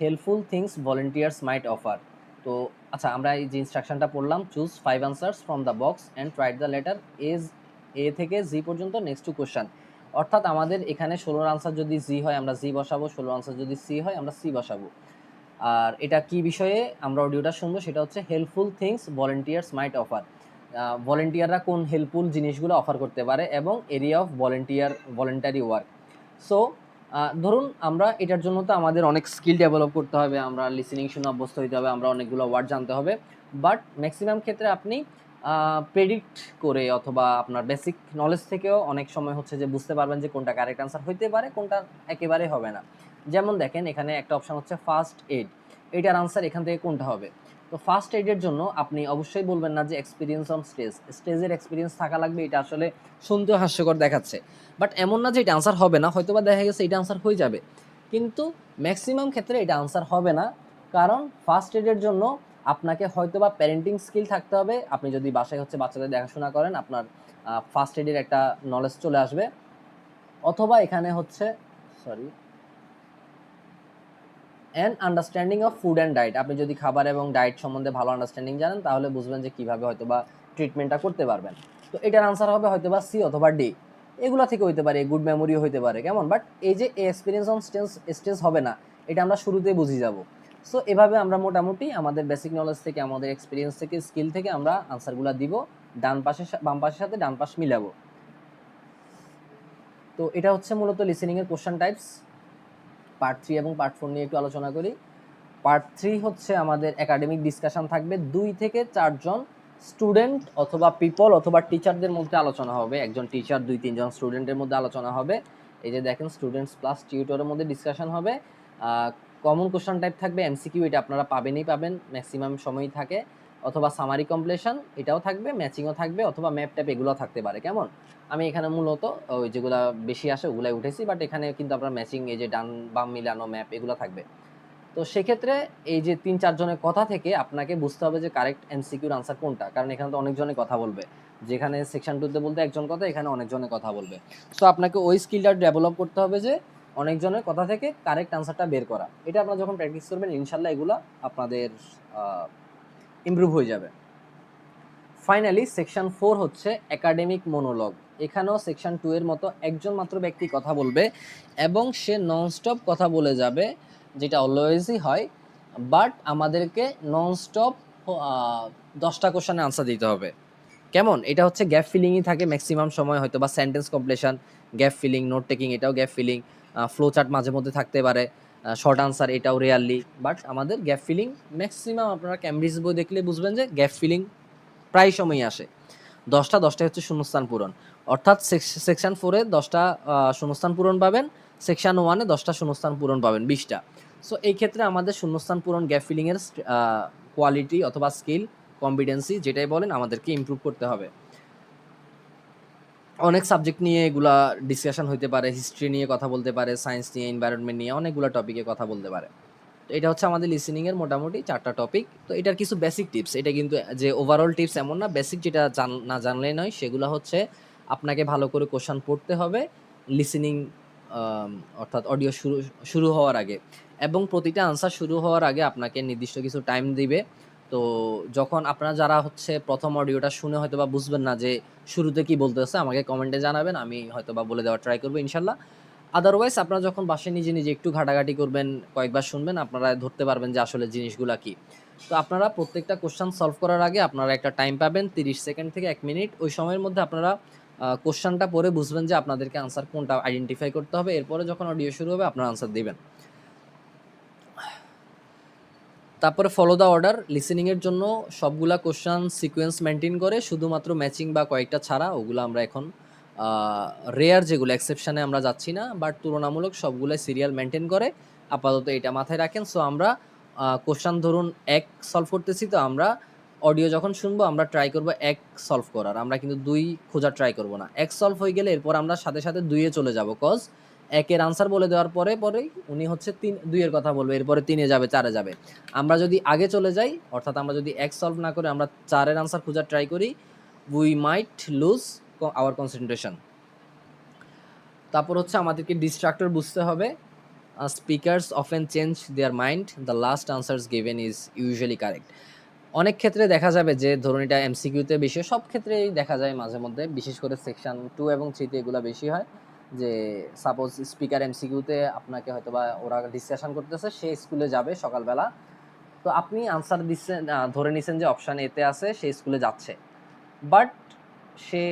A: helpful things volunteers might offer. তো আচ্ছা আমরা এই যে ইনস্ট্রাকশনটা পড়লাম, choose 5 answers from the box and write the letter A থেকে জি পর্যন্ত নেক্সট টু কোশ্চেন। অর্থাৎ আমাদের এখানে 16 আনসার যদি জি হয় আমরা জি বসাবো, 16 আনসার যদি সি হয় আমরা সি বসাবো। আর এটা কি বিষয়ে আমরা অডিওটা শুনবো, সেটা হচ্ছে helpful things volunteers might offer. ভলেন্টিয়াররা কোন হেল্পফুল জিনিসগুলো অফার করতে পারে, এবং area of voluntary work. So ধরুন আমরা এটার জন্য তো আমাদের অনেক স্কিল ডেভেলপ করতে হবে, আমরা লিসেনিং শুনে অভ্যস্ত হতে হবে, আমরা অনেকগুলো ওয়ার্ড জানতে হবে। বাট ম্যাক্সিমাম ক্ষেত্রে আপনি প্রেডিক্ট করে অথবা আপনার বেসিক নলেজ থেকেও অনেক সময় হচ্ছে যে বুঝতে পারবেন যে কোনটা কারেক্ট আনসার হইতে পারে, কোনটা একেবারে হবে না। যেমন দেখেন এখানে একটা অপশন হচ্ছে ফার্স্ট এইড, এটার আনসার এখান থেকে কোনটা হবে? তো ফার্স্ট এইডের জন্য আপনি অবশ্যই বলবেন না যে এক্সপিরিয়েন্স অন স্টেজের এক্সপিরিয়েন্স থাকা লাগবে, এটা আসলে শুনতে হাস্যকর দেখাচ্ছে। বাট এমন না যে এটা আনসার হবে না, হয়তো বা দেখা গেছে এটা আনসার হয়ে যাবে, কিন্তু ম্যাক্সিমাম ক্ষেত্রে এটা আনসার হবে না। কারণ ফার্স্ট এইডের জন্য আপনাকে হয়তো বা প্যারেন্টিং স্কিল থাকতে হবে। আপনি যদি বাসায় হচ্ছে বাচ্চাদের দেখাশোনা করেন, আপনার ফার্স্ট এইডের একটা নলেজ চলে আসবে। অথবা এখানে হচ্ছে sorry and understanding of food and diet, আপনি যদি খাবার এবং ডায়েট সম্বন্ধে ভালো আন্ডারস্ট্যান্ডিং জানেন, তাহলে বুঝবেন যে কীভাবে হয়তো বা ট্রিটমেন্টটা করতে পারবেন। তো এটার আনসার হবে হয়তো বা সি অথবা ডি। এগুলো থেকে হইতে পারে, গুড মেমোরিও হইতে পারে, কেমন। বাট এই যে এক্সপিরিয়েন্স অন স্টেজ হবে না, এটা আমরা শুরুতেই বুঝে যাব। সো এভাবে আমরা মোটামুটি আমাদের বেসিক নলেজ থেকে, আমাদের এক্সপিরিয়েন্স থেকে, স্কিল থেকে আমরা আনসারগুলো দিব, ডান পাশে বাম পাশের সাথে ডান পাশ মিলাবো। তো এটা হচ্ছে মূলত লিসেনিংয়ের কোশ্চেন টাইপস। পার্ট 3 এবং পার্ট 4 নিয়ে একটু আলোচনা করি। পার্ট 3 হচ্ছে আমাদের একাডেমিক ডিসকাশন থাকবে, 2 থেকে 4 জন স্টুডেন্ট অথবা পিপল অথবা টিচারদের মধ্যে আলোচনা হবে। একজন টিচার 2-3 জন স্টুডেন্টের মধ্যে আলোচনা হবে। এই যে দেখেন স্টুডেন্টস প্লাস টিউটরের মধ্যে ডিসকাশন হবে। কমন কোশ্চেন টাইপ থাকবে এমসিকিউ, এটা আপনারা পাবেন, ম্যাক্সিমাম সময়ই থাকে। অথবা সামারি কমপ্লিশন এটাও থাকবে, ম্যাচিংও থাকবে, অথবা ম্যাপ ট্যাপ এগুলো থাকতে পারে, কেমন। আমি এখানে মূলত ওই যেগুলো বেশি আসে ওগুলাই উঠেছি, বাট এখানে কিন্তু আপনার ম্যাচিং, এই যে ডান বাম মিলানো ম্যাপ এগুলো থাকবে। তো সেক্ষেত্রে এই যে ৩-৪ জনের কথা থেকে আপনাকে বুঝতে হবে যে কারেক্ট এমসিকিউর আনসার কোনটা, কারণ এখানে তো অনেকজনের কথা বলবে। যেখানে সেকশন 2 তে বলতে একজন কথা, এখানে অনেকজনের কথা বলবে। সো আপনাকে ওই স্কিলটা ডেভেলপ করতে হবে যে অনেকজনের কথা থেকে কারেক্ট আনসারটা বের করা। এটা আপনারা যখন প্র্যাকটিস করবেন ইনশাল্লাহ এগুলা আপনাদের ইমপ্রুভ হয়ে যাবে। ফাইনালি সেকশন 4 হচ্ছে একাডেমিক মনোলগ। এখানেও সেকশন 2 এর মতো একজন মাত্র ব্যক্তি কথা বলবে এবং সে ননস্টপ কথা বলে যাবে, যেটা অলওয়েজই হয়। বাট আমাদেরকে ননস্টপ 10টা কোশ্চেনে আনসার দিতে হবে। কেমন? এটা হচ্ছে গ্যাপ ফিলিংই থাকে ম্যাক্সিমাম সময়, হয়তো বা sentence completion, gap filling, note taking, এটাও গ্যাপ ফিলিং, ফ্লো চার্ট মাঝে মধ্যে থাকতে পারে, শর্ট আনসার এটাও রেয়ারলি। বাট আমাদের গ্যাপ ফিলিং ম্যাক্সিমাম আপনারা ক্যামব্রিজ বই দেখলে বুঝবেন যে গ্যাপ ফিলিং প্রায় সময়ই আসে। 10টা হচ্ছে শূন্যস্থান পূরণ, অর্থাৎ সেকশন 4-এ 10টা শূন্যস্থান পূরণ পাবেন, সেকশন 1-এ 10টা শূন্যস্থান পূরণ পাবেন, 20টা। সো এই ক্ষেত্রে আমাদের শূন্যস্থান পূরণ গ্যাপ ফিলিংয়ের কোয়ালিটি অথবা স্কিল, কম্পিটেন্সি যেটাই বলেন আমাদেরকে ইমপ্রুভ করতে হবে। অনেক সাবজেক্ট নিয়ে এগুলা ডিসকাশন হইতে পারে, হিস্ট্রি নিয়ে কথা বলতে পারে, সায়েন্স নিয়ে, এনভায়রনমেন্ট নিয়ে অনেকগুলো টপিকে কথা বলতে পারে। তো এটা হচ্ছে আমাদের লিসেনিংয়ের মোটামুটি 4টা টপিক। তো এটার কিছু বেসিক টিপস, এটা কিন্তু যে ওভারঅল টিপস এমন না, বেসিক যেটা না জানলেই নয় সেগুলো হচ্ছে আপনাকে ভালো করে কোশ্চেন পড়তে হবে লিসেনিং, অর্থাৎ অডিও শুরু হওয়ার আগে, এবং প্রতিটা আনসার শুরু হওয়ার আগে আপনাকে নির্দিষ্ট কিছু টাইম দিবে। তো যখন আপনারা যারা হচ্ছে প্রথম অডিওটা শুনে হয়তো বা বুঝবেন না যে শুরুতে কি বলতেছে, আমাকে কমেন্টে জানাবেন, আমি হয়তো বা বলে দেওয়ার ট্রাই করবো ইনশাল্লাহ। আদারওয়াইজ আপনারা যখন বাসায় নিজে নিজে একটু ঘাটাঘাটি করবেন, কয়েকবার শুনবেন, আপনারা ধরতে পারবেন যে আসলে জিনিসগুলা কি। তো আপনারা প্রত্যেকটা কোশ্চেন সলভ করার আগে আপনারা একটা টাইম পাবেন 30 সেকেন্ড থেকে 1 মিনিট। ওই সময়ের মধ্যে আপনারা কোশ্চেনটা পড়ে বুঝবেন যে আপনাদেরকে আনসার কোনটা আইডেন্টিফাই করতে হবে। এরপরে যখন অডিও শুরু হবে আপনারা আনসার দিবেন। তারপরে ফলো দ্য অর্ডার। লিসেনিংয়ের জন্য সবগুলা কোশ্চেন সিকোয়েন্স মেনটেন করে, শুধুমাত্র ম্যাচিং বা কয়েকটা ছাড়া ওগুলো আমরা এখন রেয়ার যেগুলো এক্সেপশানে আমরা যাচ্ছি না, বাট তুলনামূলক সবগুলাই সিরিয়াল মেনটেন করে। আপাতত এটা মাথায় রাখেন। সো আমরা কোশ্চেন ধরুন 1 সলভ করতেছি, তো আমরা অডিও যখন শুনবো আমরা ট্রাই করবো 1 সলভ করার, আমরা কিন্তু 2 খোঁজার ট্রাই করবো না। 1 সলভ হয়ে গেলে এরপর আমরা সাথে সাথে 2-এ চলে যাবো, কজ 1-এর আনসার বলে দেওয়ার পরেই উনি হচ্ছে 2-এর কথা বলবে, এরপরে 3-এ যাবে, 4-এ যাবে। আমরা যদি আগে চলে যাই, অর্থাৎ আমরা যদি 1 সলভ না করে আমরা 4-এর আনসার খোঁজার ট্রাই করি, we might lose our concentration. তারপর হচ্ছে আমাদেরকে ডিস্ট্রাক্টর বুঝতে হবে। Speakers often change their mind, the last answers given is usually correct. অনেক ক্ষেত্রে দেখা যাবে যে ধরুন এটা এমসিকিউতে বেশি, সব ক্ষেত্রেই দেখা যায় মাঝে মধ্যে, বিশেষ করে সেকশন 2 এবং 3-তে এগুলো বেশি হয়, যে সাপোজ স্পিকার এমসিকিউতে আপনাকে হয়তো বা ওরা ডিসকাশন করতেছে, সে স্কুলে যাবে সকালবেলা, তো আপনি আনসার দিচ্ছেন, ধরে নিছেন যে অপশান এতে আছে সে স্কুলে যাচ্ছে, বাট সে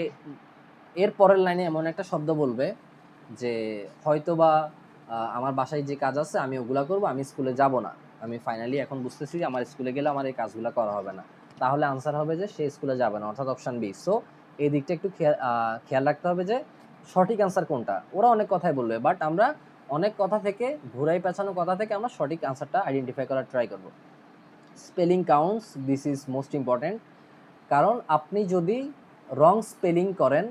A: এর পরের লাইনে এমন একটা শব্দ বলবে যে হয়তো বা আমার বাসায় যে কাজ আছে আমি ওগুলা করবো, আমি স্কুলে যাব না, আমি ফাইনালি এখন বুঝতেছি যে আমার স্কুলে গেলে আমার এই কাজগুলো করা হবে না। তাহলে আনসার হবে যে সে স্কুলে যাবে না, অর্থাৎ অপশান বি। সো এই দিকটা একটু খেয়াল রাখতে হবে যে সঠিক আনসার কোনটা। ওরা অনেক কথাই বলবে, বাট আমরা অনেক কথা থেকে, ঘুরাই পেঁচানো কথা থেকে আমরা সঠিক আনসারটা আইডেন্টিফাই করার ট্রাই করব। Spelling counts, this is most important. কারণ আপনি যদি রং স্পেলিং করেন,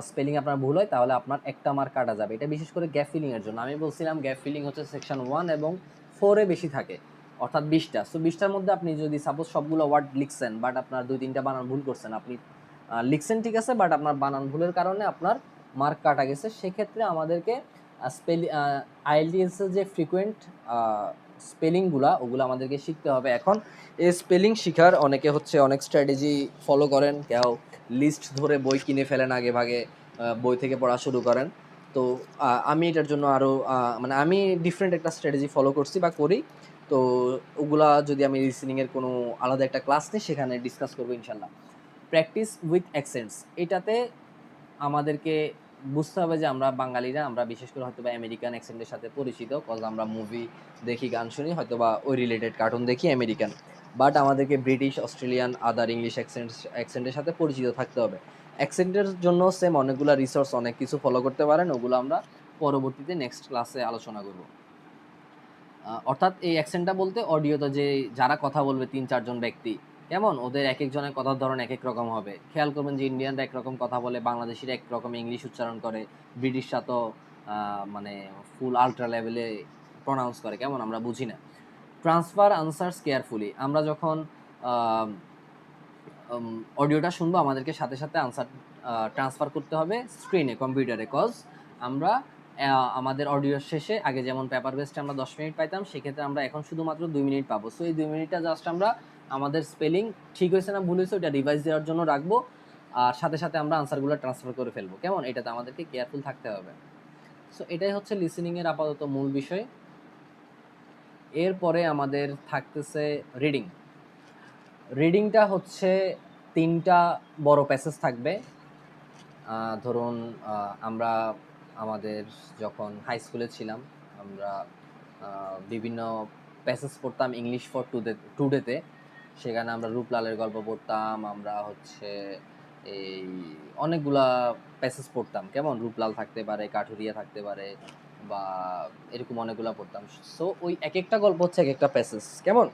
A: স্পেলিং আপনার ভুল হয়, তাহলে আপনার একটা মার্ক কাটা যাবে। এটা বিশেষ করে গ্যাপ ফিলিংয়ের জন্য। আমি বলছিলাম গ্যাপ ফিলিং হচ্ছে সেকশন 1 এবং 4-এ বেশি থাকে, অর্থাৎ 20টা। সো 20টার মধ্যে আপনি যদি সাপোজ সবগুলো ওয়ার্ড লিখছেন, বাট আপনার 2-3টা বানান ভুল করছেন, আপনি লিখছেন ঠিক আছে, বাট আপনার বানান ভুলের কারণে আপনার মার্ক কাটা গেছে। সেক্ষেত্রে আমাদেরকে আইএলটিএসের যে ফ্রিকোয়েন্ট স্পেলিংগুলা, ওগুলো আমাদেরকে শিখতে হবে। এখন এই স্পেলিং শিখার অনেকে হচ্ছে অনেক স্ট্র্যাটেজি ফলো করেন, কেউ লিস্ট ধরে বই কিনে ফেলেন আগে ভাগে, বই থেকে পড়া শুরু করেন। তো আমি এটার জন্য আরও মানে আমি ডিফারেন্ট একটা স্ট্র্যাটেজি ফলো করছি বা করি। তো ওগুলা যদি আমি লিসেনিংয়ের কোনো আলাদা একটা ক্লাস নিই, সেখানে ডিসকাস করবো ইনশাল্লাহ। প্র্যাকটিস উইথ অ্যাকসেন্টস, এটাতে আমাদেরকে বুঝতে হবে যে আমরা বাঙালিরা, আমরা বিশেষ করে হয়তো বা আমেরিকান অ্যাকসেন্টের সাথে পরিচিত, কজ আমরা মুভি দেখি, গান শুনি, হয়তো বা ওই রিলেটেড কার্টুন দেখি আমেরিকান। বাট আমাদেরকে ব্রিটিশ, অস্ট্রেলিয়ান, আদার ইংলিশ অ্যাকসেন্টের সাথে পরিচিত থাকতে হবে। অ্যাকসেন্টের জন্য সেম অনেকগুলো রিসোর্স, অনেক কিছু ফলো করতে পারেন, ওগুলো আমরা পরবর্তীতে নেক্সট ক্লাসে আলোচনা করব। অর্থাৎ এই অ্যাকসেন্টটা বলতে অডিওতে যে যারা কথা বলবে 3-4 জন ব্যক্তি, কেমন ওদের এক একজনের কথার ধরন এক এক রকম হবে। খেয়াল করবেন যে ইন্ডিয়ানরা একরকম কথা বলে, বাংলাদেশিরা একরকম ইংলিশ উচ্চারণ করে, ব্রিটিশরা তো মানে ফুল আল্ট্রা লেভেলে প্রনাউন্স করে, কেমন আমরা বুঝি না। ট্রান্সফার আনসার্স কেয়ারফুলি, আমরা যখন অডিওটা শুনবো আমাদেরকে সাথে সাথে আনসার ট্রান্সফার করতে হবে স্ক্রিনে, কম্পিউটারে। কজ আমরা আমাদের অডিওর শেষে আগে যেমন পেপার বেসটা আমরা 10 মিনিট পাইতাম, সেক্ষেত্রে আমরা এখন শুধুমাত্র 2 মিনিট পাবো। সো এই 2 মিনিটটা জাস্ট আমরা আমাদের স্পেলিং ঠিক হয়েছে না ভুল হয়েছে ওটা রিভাইজ দেওয়ার জন্য রাখবো, আর সাথে সাথে আমরা আনসারগুলো ট্রান্সফার করে ফেলবো। কেমন? এটাতে আমাদেরকে কেয়ারফুল থাকতে হবে। সো এটাই হচ্ছে লিসেনিংয়ের আপাতত মূল বিষয়। এরপরে আমাদের থাকতেছে রিডিং। রিডিংটা হচ্ছে 3টা বড় প্যাসেজ থাকবে। ধরুন আমরা আমাদের যখন হাই স্কুলে ছিলাম আমরা বিভিন্ন প্যাসেজ পড়তাম ইংলিশ ফর টুডেতে। সেখানে আমরা রূপলালের গল্প পড়তাম, আমরা হচ্ছে এই অনেকগুলা প্যাসেজ পড়তাম। কেমন? রূপলাল থাকতে পারে, কাঠুরিয়া থাকতে পারে, বা এরকম অনেকগুলা পড়তাম। সো ওই এক একটা গল্প হচ্ছে এক একটা প্যাসেজ। কেমন?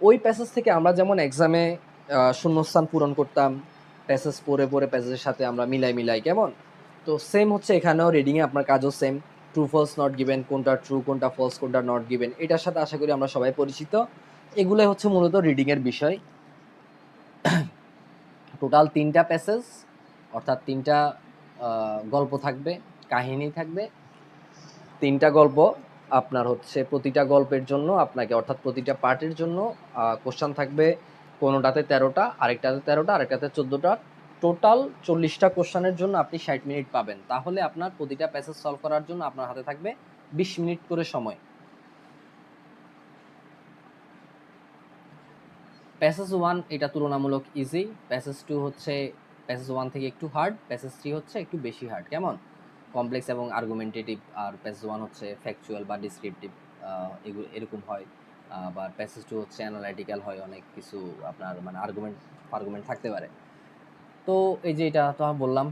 A: ওই প্যাসেজ থেকে আমরা যেমন এক্সামে শূন্যস্থান পূরণ করতাম প্যাসেজ পড়ে পড়ে প্যাসেজের সাথে আমরা মিলাই। কেমন? তো সেম হচ্ছে এখানেও রিডিংয়ে আপনার কাজও same. True false not given, কোনটা ট্রু কোনটা ফলস কোনটা নট গিভেন, এটার সাথে আশা করি আমরা সবাই পরিচিত। এগুলোই হচ্ছে মূলত রিডিংয়ের বিষয়। টোটাল 3টা প্যাসেজ, অর্থাৎ 3টা গল্প থাকবে, কাহিনী থাকবে। 3টা গল্প আপনার হচ্ছে প্রতিটা গল্পের জন্য আপনাকে, অর্থাৎ প্রতিটা পার্টের জন্য কোশ্চান থাকবে। কোনোটাতে 13টা, আরেকটাতে 13টা, আরেকটাতে 14টা। টোটাল 40টা কোশ্চানের জন্য আপনি 60 মিনিট পাবেন। তাহলে আপনার প্রতিটা প্যাসেজ সলভ করার জন্য আপনার হাতে থাকবে 20 মিনিট করে সময়। প্যাসেজ 1 এটা তুলনামূলক ইজি, প্যাসেজ 2 হচ্ছে প্যাসেজ 1 থেকে একটু হার্ড, প্যাসেজ 3 হচ্ছে একটু বেশি হার্ড। কেমন? কমপ্লেক্স এবং আর্গুমেন্টেটিভ। আর প্যাসেজ 1 হচ্ছে ফ্যাকচুয়াল বা ডিসক্রিপটিভ, এরকম হয়। আবার প্যাসেজ 2 হচ্ছে অ্যানালাইটিক্যাল হয়, অনেক কিছু আপনার মানে আর্গুমেন্ট থাকতে পারে। তো এই যে এটা তো আমি বললাম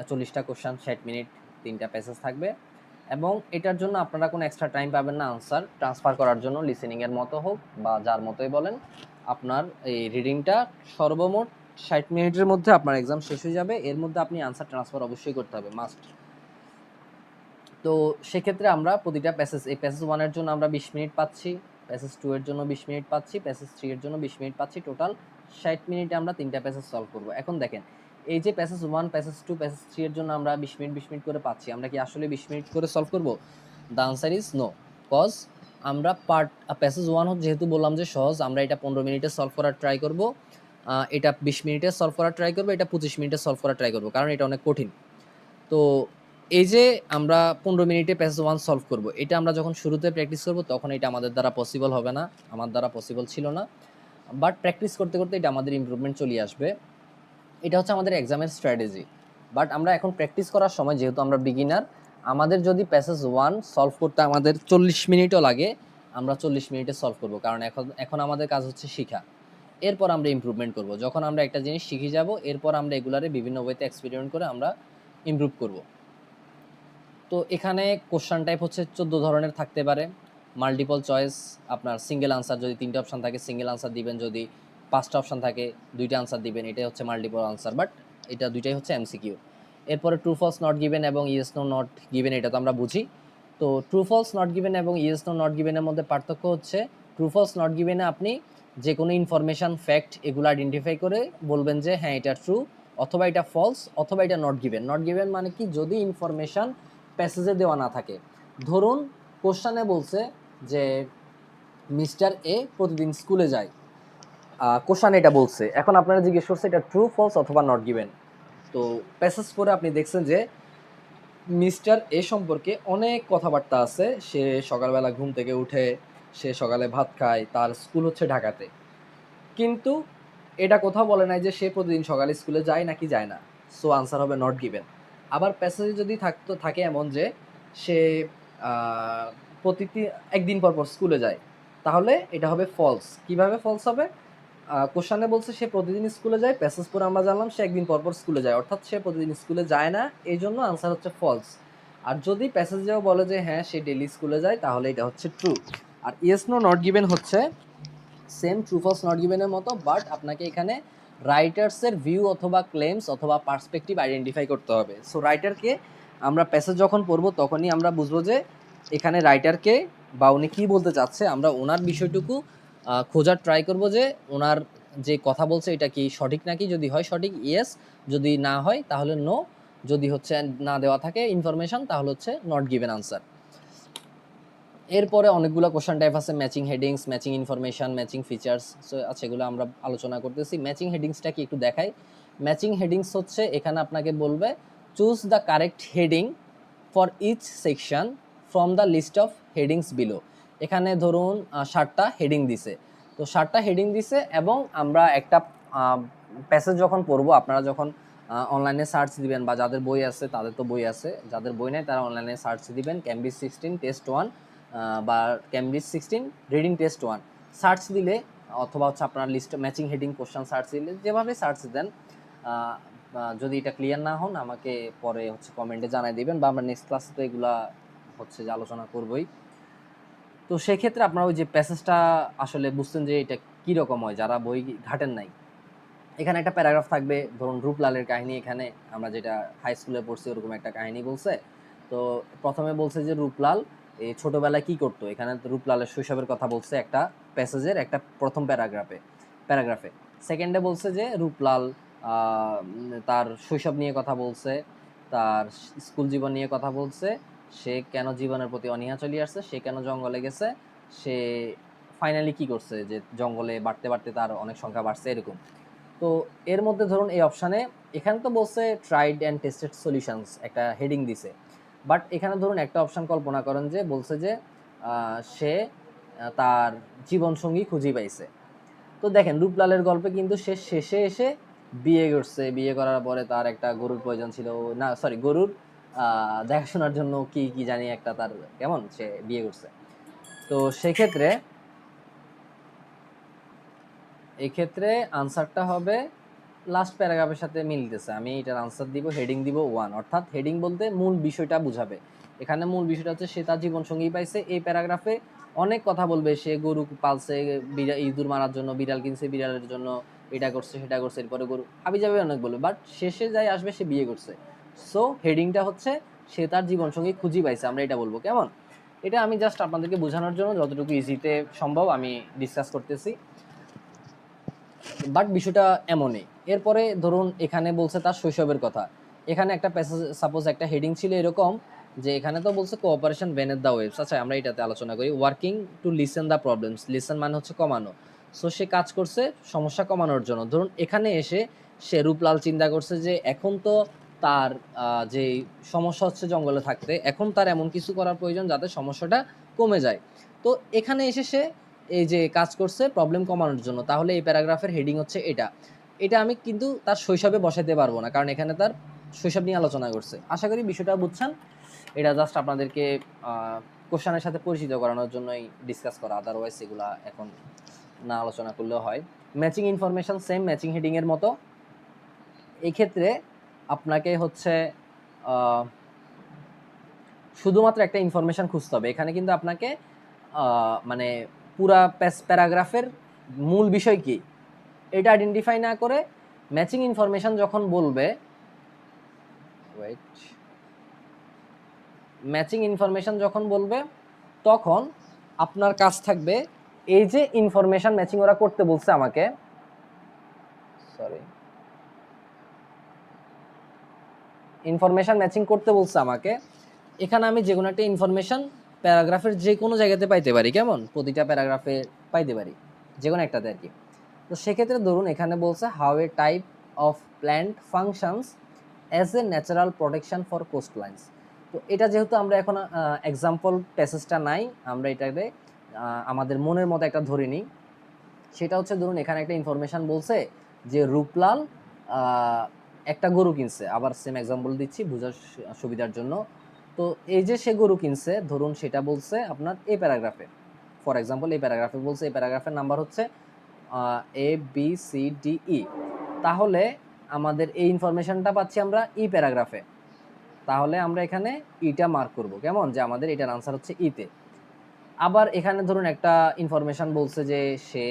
A: 40টা কোশ্চান, 60 মিনিট, 3টা প্যাসেজ থাকবে। এবং এটার জন্য আপনারা কোনো এক্সট্রা টাইম পাবেন না আনসার ট্রান্সফার করার জন্য। লিসেনিংয়ের মতো হোক বা যার মতোই বলেন, আপনার এই রিডিংটা সর্বমোট 60 মিনিটের মধ্যে আপনার এক্সাম শেষ হয়ে যাবে। এর মধ্যে আপনি আনসার ট্রান্সফার অবশ্যই করতে হবে, মাস্ট। তো সেক্ষেত্রে আমরা প্রতিটা প্যাসেজ, এই প্যাসেজ 1 এর জন্য আমরা 20 মিনিট পাচ্ছি, প্যাসেজ 2 এর জন্য 20 মিনিট পাচ্ছি, প্যাসেজ 3 এর জন্য 20 মিনিট পাচ্ছি। টোটাল 60 মিনিটে আমরা 3টা প্যাসেজ সলভ করব। এখন দেখেন, এই যে প্যাসেজ 1, প্যাসেজ 2, প্যাসেজ 3 এর জন্য আমরা 20 মিনিট করে পাচ্ছি, আমরা কি আসলে 20 মিনিট করে সলভ করব? The answer is no. Cause আমরা প্যাসেজ 1 যেহেতু বললাম যে সহজ, আমরা এটা 15 মিনিটে সলভ করার ট্রাই করব, এটা 20 মিনিটে সলভ করার ট্রাই করব, এটা 25 মিনিটে সলভ করার ট্রাই করব, কারণ এটা অনেক কঠিন। তো এই যে আমরা 15 মিনিটে প্যাসেজ 1 সলভ করব, এটা আমরা যখন শুরুতে প্র্যাকটিস করব তখন এটা আমাদের দ্বারা পসিবল হবে না, আমার দ্বারা পসিবল ছিল না। বাট প্র্যাকটিস করতে করতে এটা আমাদের ইমপ্রুভমেন্ট চলে আসবে। এটা হচ্ছে আমাদের এক্সামের স্ট্র্যাটেজি। বাট আমরা এখন প্র্যাকটিস করার সময় যেহেতু আমরা বিগিনার, আমাদের যদি প্যাসেজ 1 সলভ করতে আমাদের 40 মিনিটও লাগে, আমরা 40 মিনিটে সলভ করব, কারণ এখন আমাদের কাজ হচ্ছে শিখা। এরপর আমরা ইমপ্রুভমেন্ট করব। যখন আমরা একটা জিনিস শিখে যাব, এরপর আমরা এগুলারে বিভিন্ন ওয়েতে এক্সপেরিমেন্ট করে আমরা ইমপ্রুভ করব। তো এখানে কোশ্চান টাইপ হচ্ছে 14 ধরনের থাকতে পারে। মাল্টিপল চয়েস, আপনার সিঙ্গেল আনসার, যদি 3টা অপশান থাকে সিঙ্গেল আনসার দিবেন, যদি 5টা অপশান থাকে 2টা আনসার দিবেন, এটাই হচ্ছে মাল্টিপল আনসার। বাট এটা দুইটাই হচ্ছে এমসিকিউ। এরপরে ট্রু ফলস নট গিভেন এবং ইয়েস নো নট গিভেন, এটা তো আমরা বুঝি। তো ট্রু ফলস নট গিভেন এবং ইয়েস নো নট গিভেনের মধ্যে পার্থক্য হচ্ছে, ট্রু ফলস নট গিভেনে আপনি যে কোনো ইনফরমেশান, ফ্যাক্ট এগুলো আইডেন্টিফাই করে বলবেন যে হ্যাঁ এটা ট্রু, অথবা এটা ফলস, অথবা এটা নট গিভেন। নট গিভেন মানে কি? যদি ইনফরমেশান প্যাসেজে দেওয়া না থাকে। ধরুন কোশ্চানে বলছে যে মিস্টার এ প্রতিদিন স্কুলে যায়, কোশ্চানে এটা বলছে, এখন আপনারা জিজ্ঞেস করছে এটা ট্রু, ফলস অথবা নট গিভেন। তো প্যাসেজ পরে আপনি দেখছেন যে মিস্টার এ সম্পর্কে অনেক কথাবার্তা আছে। সে সকালবেলা ঘুম থেকে উঠে, সে সকালে ভাত খায়, তার স্কুল হচ্ছে ঢাকাতে, কিন্তু এটা কোথাও বলে নাই যে সে প্রতিদিন সকালে স্কুলে যায় নাকি যায় না। সো আনসার হবে নট গিভেন। আবার প্যাসেজে যদি থাকে এমন যে সে একদিন পর পর স্কুলে যায়, তাহলে এটা হবে ফলস। কিভাবে ফলস হবে? কোশ্চানে বলছে সে প্রতিদিন স্কুলে যায়, প্যাসেজ পরে আমরা জানলাম সে একদিন পর পর স্কুলে যায়, অর্থাৎ সে প্রতিদিন স্কুলে যায় না, এই জন্য আনসার হচ্ছে ফলস। আর যদি প্যাসেজেও বলে যে হ্যাঁ সে ডেইলি স্কুলে যায়, তাহলে এটা হচ্ছে ট্রু। আর ইয়েস নো নট গিভেন হচ্ছে সেম ট্রু ফলস নট গিভেনের মতো, বাট আপনাকে এখানে রাইটার্সের ভিউ অথবা ক্লেমস অথবা পার্সপেক্টিভ আইডেন্টিফাই করতে হবে। সো রাইটারকে আমরা প্যাসেজ যখন পড়বো তখনই আমরা বুঝবো যে এখানে রাইটারকে বা উনি কী বলতে চাচ্ছে আমরা ওনার বিষয়টুকু খোঁজার ট্রাই করব যে ওনার যে কথা বলছে এটা কি সঠিক নাকি, যদি হয় সঠিক ইয়েস, যদি না হয় তাহলে নো, যদি হচ্ছে না দেওয়া থাকে ইনফরমেশন তাহলে হচ্ছে নট গিভেন আনসার। এরপরে অনেকগুলো কোশ্চেন টাইপ আছে, matching headings, matching information, matching features. So আচ্ছা এগুলো আমরা আলোচনা করতেছি। ম্যাচিং হেডিংসটা কি একটু দেখাই। ম্যাচিং হেডিংস হচ্ছে এখানে আপনাকে বলবে choose the correct heading for each section from the list of headings below. এখানে ধরুন 7টা হেডিং দিছে, তো 7টা হেডিং দিছে এবং আমরা একটা প্যাসেজ যখন পড়বো, আপনারা যখন অনলাইনে সার্চ দিবেন বা যাদের বই আছে তাদের তো বই আছে, যাদের বই নেই তারা অনলাইনে সার্চ দিবেন ক্যামব্রিজ 16 টেস্ট 1 বা ক্যামব্রিজ 16 রিডিং টেস্ট 1 সার্চ দিলে, অথবা হচ্ছে আপনার list matching heading question search দিলে, যেভাবে সার্চ দেন, যদি এটা ক্লিয়ার না হন আমাকে পরে হচ্ছে কমেন্টে জানাই দিবেন, বা আমরা নেক্সট ক্লাসে তো এগুলা হচ্ছে যে আলোচনা করবই। তো সেক্ষেত্রে আপনারা ওই যে প্যাসেজটা আসলে বুঝতেন যে এটা কীরকম হয় যারা বই ঘাটেন নাই। এখানে একটা প্যারাগ্রাফ থাকবে, ধরুন রূপলালের কাহিনী, এখানে আমরা যেটা হাই স্কুলে পড়ছি ওরকম একটা কাহিনী বলছে। তো প্রথমে বলছে যে রূপলাল এই ছোটবেলায় কি করতো, এখানে রূপলালের শৈশবের কথা বলছে একটা প্যাসেজের একটা প্রথম প্যারাগ্রাফে। সেকেন্ডে বলছে যে রূপলাল তার শৈশব নিয়ে কথা বলছে, তার স্কুল জীবন নিয়ে কথা বলছে, সে কেন জীবনের প্রতি অনীহা চলে আসছে, সে কেন জঙ্গলে গেছে, সে ফাইনালি কি করছে, যে জঙ্গলে বাড়তে বাড়তে তার অনেক সংখ্যা বাড়ছে এরকম। তো এর মধ্যে ধরুন এই অপশানে এখানে তো বলছে ট্রাইড অ্যান্ড টেস্টেড সলিউশনস একটা হেডিং দিছে, বাট এখানে ধরুন একটা অপশান কল্পনা করেন যে বলছে যে সে তার জীবনসঙ্গী খুঁজে পাইছে। তো দেখেন রূপলালের গল্পে কিন্তু সে শেষে এসে বিয়ে করছে, বিয়ে করার পরে তার একটা গরুর প্রয়োজন ছিল, না সরি গরুর দেখাশোনার জন্য কি কি জানি একটা তার কেমন সে বিয়ে করছে। তো সেক্ষেত্রে এক্ষেত্রে আনসারটা হবে লাস্ট প্যারাগ্রাফের সাথে মিলতেছে, আমি এটার আনসার দিব, হেডিং দিব 1, অর্থাৎ হেডিং বলতে মূল বিষয়টা বুঝাবে। এখানে মূল বিষয়টা হচ্ছে সে তার জীবনসঙ্গী পাইছে। এই প্যারাগ্রাফে অনেক কথা বলবে, সে গরু পালছে, ইঁদুর মারার জন্য বিড়াল কিনছে, বিড়ালের জন্য এটা করছে সেটা করছে, এরপরে গরু হাবি যাবে অনেক বলবে, বাট শেষে যাই আসবে সে বিয়ে করছে। সো হেডিংটা হচ্ছে সে তার জীবনসঙ্গী খুঁজি পাইছে, আমরা এটা বলবো কেমন। এটা আমি জাস্ট আপনাদেরকে বোঝানোর জন্য যতটুকু ইজিতে সম্ভব আমি ডিসকাস করতেছি, বাট বিষয়টা এমনই। এরপরে ধরুন এখানে বলছে তার শৈশবের কথা। এখানে একটা প্যাসেজ, সাপোজ একটা হেডিং ছিল এরকম যে এখানে তো বলছে কোঅপারেশন বেনেথ দ্য ওয়েভস। আচ্ছা আমরা এটাতে আলোচনা করি। Working to listen the problems, listen মানে হচ্ছে কমানো। সো সে কাজ করছে সমস্যা কমানোর জন্য। ধরুন এখানে এসে সে রূপলাল চিন্তা করছে যে এখন তো তার যে সমস্যা হচ্ছে জঙ্গলে থাকতে, এখন তার এমন কিছু করার প্রয়োজন যাতে সমস্যাটা কমে যায়। তো এখানে এসে সে এই যে কাজ করছে প্রবলেম কমানোর জন্য, তাহলে এই প্যারাগ্রাফের হেডিং হচ্ছে এটা। এটা আমি কিন্তু তার শৈশবে বসাইতে পারবো না, কারণ এখানে তার শৈশব নিয়ে আলোচনা করছে। আশা করি বিষয়টা বুঝছেন। এটা জাস্ট আপনাদেরকে কোশ্চেনের সাথে পরিচিত করানোর জন্যই ডিসকাস করা, আদারওয়াইজ এগুলা এখন না আলোচনা করলেও হয়। Matching information same matching heading এর মতো। এই ক্ষেত্রে আপনাকে হচ্ছে শুধুমাত্র একটা ইনফরমেশন খুঁজতে হবে। এখানে কিন্তু আপনাকে মানে পুরা প্যারাগ্রাফের মূল বিষয় কি এটা আইডেন্টিফাই না করে ম্যাচিং ইনফরমেশন যখন বলবে, ম্যাচিং ইনফরমেশন যখন বলবে তখন আপনার কাজ থাকবে এই যে ইনফরমেশন ম্যাচিং ওরা করতে বলছে আমাকে, সরি, ইনফরমেশন ম্যাচিং করতে বলছে আমাকে, এখানে আমি যে কোনো একটা ইনফরমেশন প্যারাগ্রাফের যে কোনো জায়গাতে পাইতে পারি, কেমন প্রতিটা প্যারাগ্রাফে পাইতে পারি যে কোনো একটাতে আর কি। তো সেক্ষেত্রে ধরুন এখানে বলছে how a type of plant functions as a natural protection for coastlines. তো এটা যেহেতু আমরা এখন এক্সাম্পল প্যাসেজটা নাই, আমরা এটাকে আমাদের মনের মতো একটা ধরে নিই। সেটা হচ্ছে ধরুন এখানে একটা ইনফরমেশন বলছে যে রূপলাল একটা গরু কিনছে, আবার সেম এক্সাম্পল দিচ্ছি বোঝার সুবিধার জন্য। তো এই যে সে গরু কিনছে ধরুন সেটা বলছে আপনার এই প্যারাগ্রাফে, ফর এক্সাম্পল এই প্যারাগ্রাফে বলছে, এই প্যারাগ্রাফের নাম্বার হচ্ছে ABCDE। তাহলে আমাদের এই ইনফরমেশনটা পাচ্ছি আমরা ই প্যারাগ্রাফে, তাহলে আমরা এখানে ইটা মার্ক করব কেমন, যে আমাদের এটার আনসার হচ্ছে ইতে। আবার এখানে ধরুন একটা ইনফরমেশন বলছে যে সে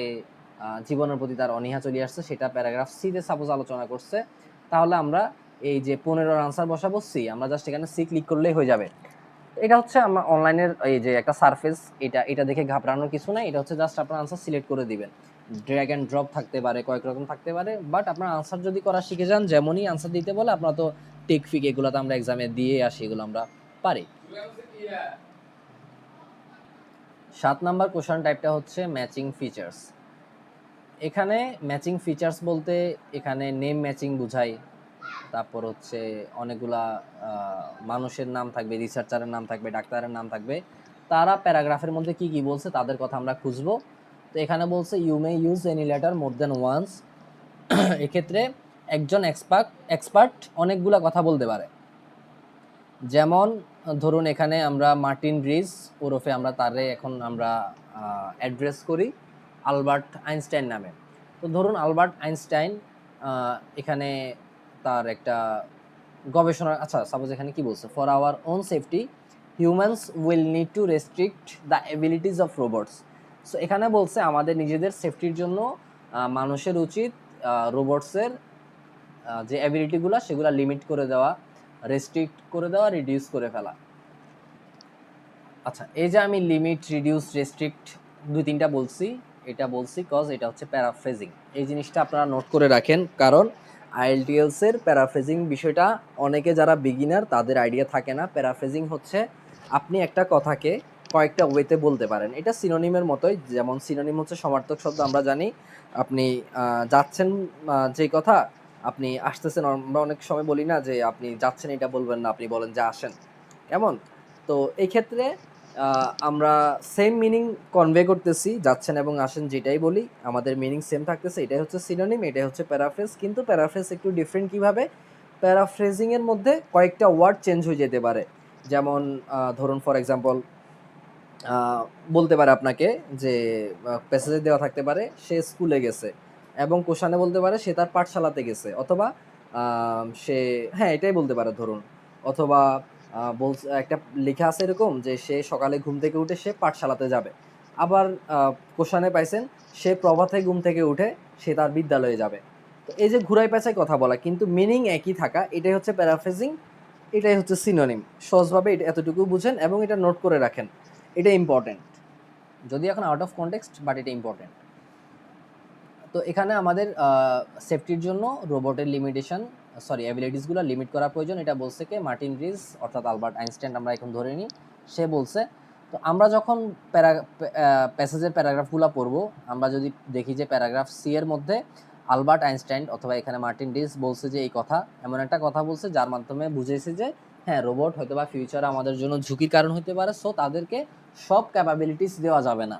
A: জীবনের প্রতি তার অনীহা চলে আসছে, সেটা প্যারাগ্রাফ সিতে সাপোজ আলোচনা করছে, তাহলে আমরা এই যে 15 আনসার বসাবো সি, আমরা জাস্ট এখানে সি ক্লিক করলেই হয়ে যাবে। এটা হচ্ছে আমার অনলাইনের এই যে একটা সারফেস, এটা দেখে ঘাবড়ানোর কিছু নাই। এটা হচ্ছে জাস্ট আপনার আনসার সিলেক্ট করে দিবেন। ড্র্যাগ অ্যান্ড ড্রপ থাকতে পারে, কয়েক রকম থাকতে পারে, বাট আপনার আনসার যদি করা শিখে যান, যেমনই আনসার দিতে বলে, আপনারা তো টেক ফিক এগুলো তো আমরা এক্সামে দিয়ে আসি, এগুলো আমরা পারি। 7 নাম্বার কোশ্চেন টাইপটা হচ্ছে ম্যাচিং ফিচার্স। এখানে ম্যাচিং ফিচার্স বলতে এখানে নেম ম্যাচিং বুঝায়, তারপর হচ্ছে অনেকগুলা মানুষের নাম থাকবে, রিসার্চারের নাম থাকবে, ডাক্তারের নাম থাকবে, তারা প্যারাগ্রাফের মধ্যে কি কি বলছে তাদের কথা আমরা খুঁজবো। তো এখানে বলছে you may use any letter more than once. এক্ষেত্রে একজন এক্সপার্ট অনেকগুলা কথা বলতে পারে। যেমন ধরুন এখানে আমরা মার্টিন রিস ওরফে আমরা তারে এখন আমরা অ্যাড্রেস করি আলবার্ট আইনস্টাইন নামে। তো ধরুন আলবার্ট আইনস্টাইন এখানে তার একটা গবেষণা, আচ্ছা সাপোজ এখানে কি বলছে, for our own safety humans will need to restrict the abilities of robots. So এখানে বলছে আমাদের নিজেদের সেফটির জন্য মানুষের উচিত রোবটসের যে অ্যাবিলিটিগুলো সেগুলো লিমিট করে দেওয়া, রেস্ট্রিক্ট করে দেওয়া, রিডিউস করে ফেলা। আচ্ছা, এই যে আমি লিমিট, রিডিউস, রেস্ট্রিক্ট 2-3টা বলছি, এটা বলছি কজ এটা হচ্ছে প্যারাফ্রেজিং। এই জিনিসটা আপনারা নোট করে রাখেন, কারণ আইএলটিএলস এর প্যারাফ্রেজিং বিষয়টা অনেকে যারা বিগিনার তাদের আইডিয়া থাকে না। প্যারাফ্রেজিং হচ্ছে আপনি একটা কথাকে কয়েকটা ওয়েতে বলতে পারেন। এটা সিনোনিমের মতোই, যেমন সিনোনিম হচ্ছে সমার্থক শব্দ, আমরা জানি আপনি যাচ্ছেন যে কথা, আপনি আসতেছেন, আমরা অনেক সময় বলি না যে আপনি যাচ্ছেন এটা বলবেন না, আপনি বলেন যে আসেন, কেমন? তো এই ক্ষেত্রে আমরা সেম মিনিং কনভে করতেছি, যাচ্ছেন এবং আসেন যেটাই বলি আমাদের মিনিং সেম থাকতেছে, এটাই হচ্ছে সিনোনিম, এটাই হচ্ছে প্যারাফ্রেজ। কিন্তু প্যারাফ্রেজ একটু ডিফারেন্ট কিভাবে, প্যারাফ্রেজিং এর মধ্যে কয়েকটা ওয়ার্ড চেঞ্জ হয়ে যেতে পারে। যেমন ধরুন ফর এক্সাম্পল বলতে পারে আপনাকে যে প্যাসেজে দেওয়া থাকতে পারে সে স্কুলে গেছে, এবং কোশ্চানে বলতে পারে সে তার পাঠশালাতে গেছে, অথবা সে, হ্যাঁ এটাই বলতে পারে ধরুন, অথবা বলছে একটা লেখা আছে এরকম যে সে সকালে ঘুম থেকে উঠে সে পাঠশালাতে যাবে। আবার কোশ্চানে পাইছেন সে প্রভাতে ঘুম থেকে উঠে সে তার বিদ্যালয়ে যাবে। তো এই যে ঘুরাই পেঁচাই কথা বলা কিন্তু মিনিং একই থাকা, এটাই হচ্ছে প্যারাফ্রেজিং, এটাই হচ্ছে সিনোনিম। সহজভাবে এটা এতটুকু বুঝেন এবং এটা নোট করে রাখেন, এটা ইম্পর্টেন্ট, যদি এখন আউট অফ কনটেক্সট, বাট এটা ইম্পর্টেন্ট। তো এখানে আমাদের সেফটির জন্য রোবটের লিমিটেশন, সরি অ্যাবিলিটিসগুলো লিমিট করা প্রয়োজন, এটা বলছে কে, মার্টিন রিস অর্থাৎ আলবার্ট আইনস্টাইন আমরা এখন ধরে নিই, সে বলছে। তো আমরা যখন প্যাসেজের প্যারাগ্রাফগুলো পড়বো, আমরা যদি দেখি যে প্যারাগ্রাফ সি এর মধ্যে আলবার্ট আইনস্টাইন অথবা এখানে মার্টিন রিস বলছে যে এই কথা, এমন একটা কথা বলছে যার মাধ্যমে বুঝেছে যে হ্যাঁ রোবট হয়তো বা ফিউচারে আমাদের জন্য ঝুঁকির কারণ হতে পারে, সো তাদেরকে সব ক্যাপাবিলিটিস দেওয়া যাবে না।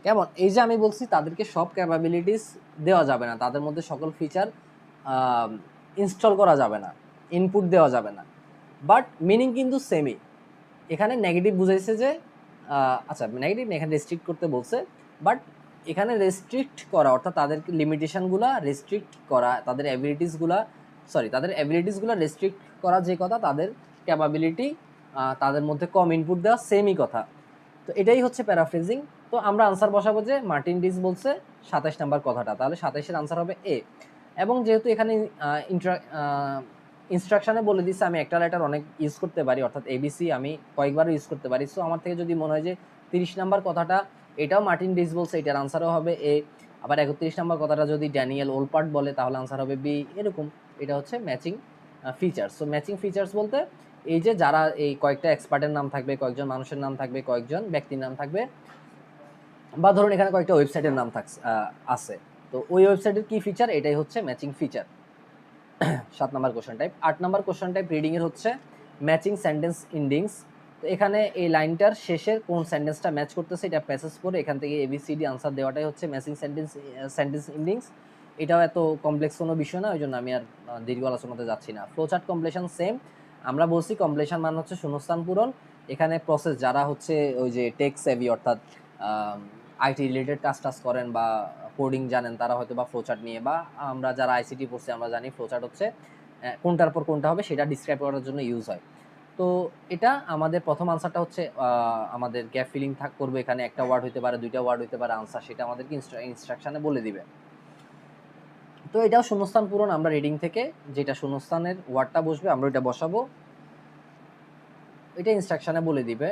A: কেমন? এই যে আমি বলছি তাদেরকে সব ক্যাপাবিলিটিস দেওয়া যাবে না, তাদের মধ্যে সকল ফিচার ইনস্টল করা যাবে না, ইনপুট দেওয়া যাবে না, বাট মিনিং কিন্তু সেমই। এখানে নেগেটিভ বুঝাইছে যে আচ্ছা নেগেটিভ এখানে রেস্ট্রিক্ট করতে বলছে, বাট এখানে রেস্ট্রিক্ট করা অর্থাৎ তাদের লিমিটেশনগুলো রেস্ট্রিক্ট করা, তাদের অ্যাবিলিটিসগুলো, সরি তাদের অ্যাবিলিটিসগুলো রেস্ট্রিক্ট করা যে কথা, তাদের ক্যাপাবিলিটি তাদের মধ্যে কম ইনপুট দেওয়া, সেমই কথা। তো এটাই হচ্ছে প্যারাফ্রেজিং। তো আমরা আনসার বসাবো যে মার্টিন ডিস বলছে 27 নাম্বার কথাটা, তাহলে 27-এর আনসার হবে এ। এবং যেহেতু এখানে ইনস্ট্রাকশনে বলে দিচ্ছে আমি একটা লেটার অনেক ইউজ করতে পারি, অর্থাৎ এবিসি আমি কয়েকবার ইউজ করতে পারি, সো আমার থেকে যদি মনে হয় যে 30 নাম্বার কথাটা এটাও মার্টিন ডিস বলছে, এটার আনসারও হবে এ। আবার 31 নাম্বার কথাটা যদি ড্যানিয়েল ওলপার্ট বলে তাহলে আনসার হবে বি, এরকম। এটা হচ্ছে matching features. So matching features বলতে এই যে যারা এই কয়েকটা এক্সপার্টের নাম থাকবে, কয়েকজন মানুষের নাম থাকবে, কয়েকজন ব্যক্তির নাম থাকবে, বা ধরুন এখানে কয়েকটা ওয়েবসাইটের নাম আছে, তো ওই ওয়েবসাইটের কি ফিচার, এটাই হচ্ছে matching feature. 7 number question type. 8 number question type reading এর হচ্ছে ম্যাচিং সেন্টেন্স ইন্ডিংস। তো এখানে এই লাইনটার শেষের কোন সেন্টেন্সটা ম্যাচ করতেছে এটা প্যাসেজ পড়ে এখান থেকে এবিসিডি আনসার দেওয়াটাই হচ্ছে ম্যাচিং সেন্টেন্স ইন্ডিংস। এটাও এত কমপ্লেক্স কোনো বিষয় না, ওই জন্য আমি আর দীর্ঘ আলোচনাতে যাচ্ছি না। ফ্লোচার্ট কমপ্লিশন সেম, আমরা বলছি কমপ্লিশন মানে হচ্ছে শূন্যস্থান পূরণ। এখানে প্রসেস যারা হচ্ছে ওই যে টেক সেভি অর্থাৎ আইটি রিলেটেড কাজ টাজ করেন বা কোডিং জানেন তারা হয়তো বা ফ্লোচার্ট নিয়ে, বা আমরা যারা আইসিটি পড়ছি আমরা জানি ফ্লোচার্ট হচ্ছে কোনটার পর কোনটা হবে সেটা ডিসক্রাইব করার জন্য ইউজ হয়। তো এটা আমাদের প্রথম আনসারটা হচ্ছে আমাদের গ্যাপ ফিলিং করবে, এখানে একটা ওয়ার্ড হইতে পারে, দুইটা ওয়ার্ড হইতে পারে আনসার, সেটা আমাদেরকে ইনস্ট্রাকশনে বলে দিবে। তো এটাও শূন্যস্থান পূরণ, আমরা রিডিং থেকে যেটা শূন্যস্থানের ওয়ার্ডটা বসবে আমরা ওইটা বসাবো। এটা ইনস্ট্রাকশনে বলে দিবে।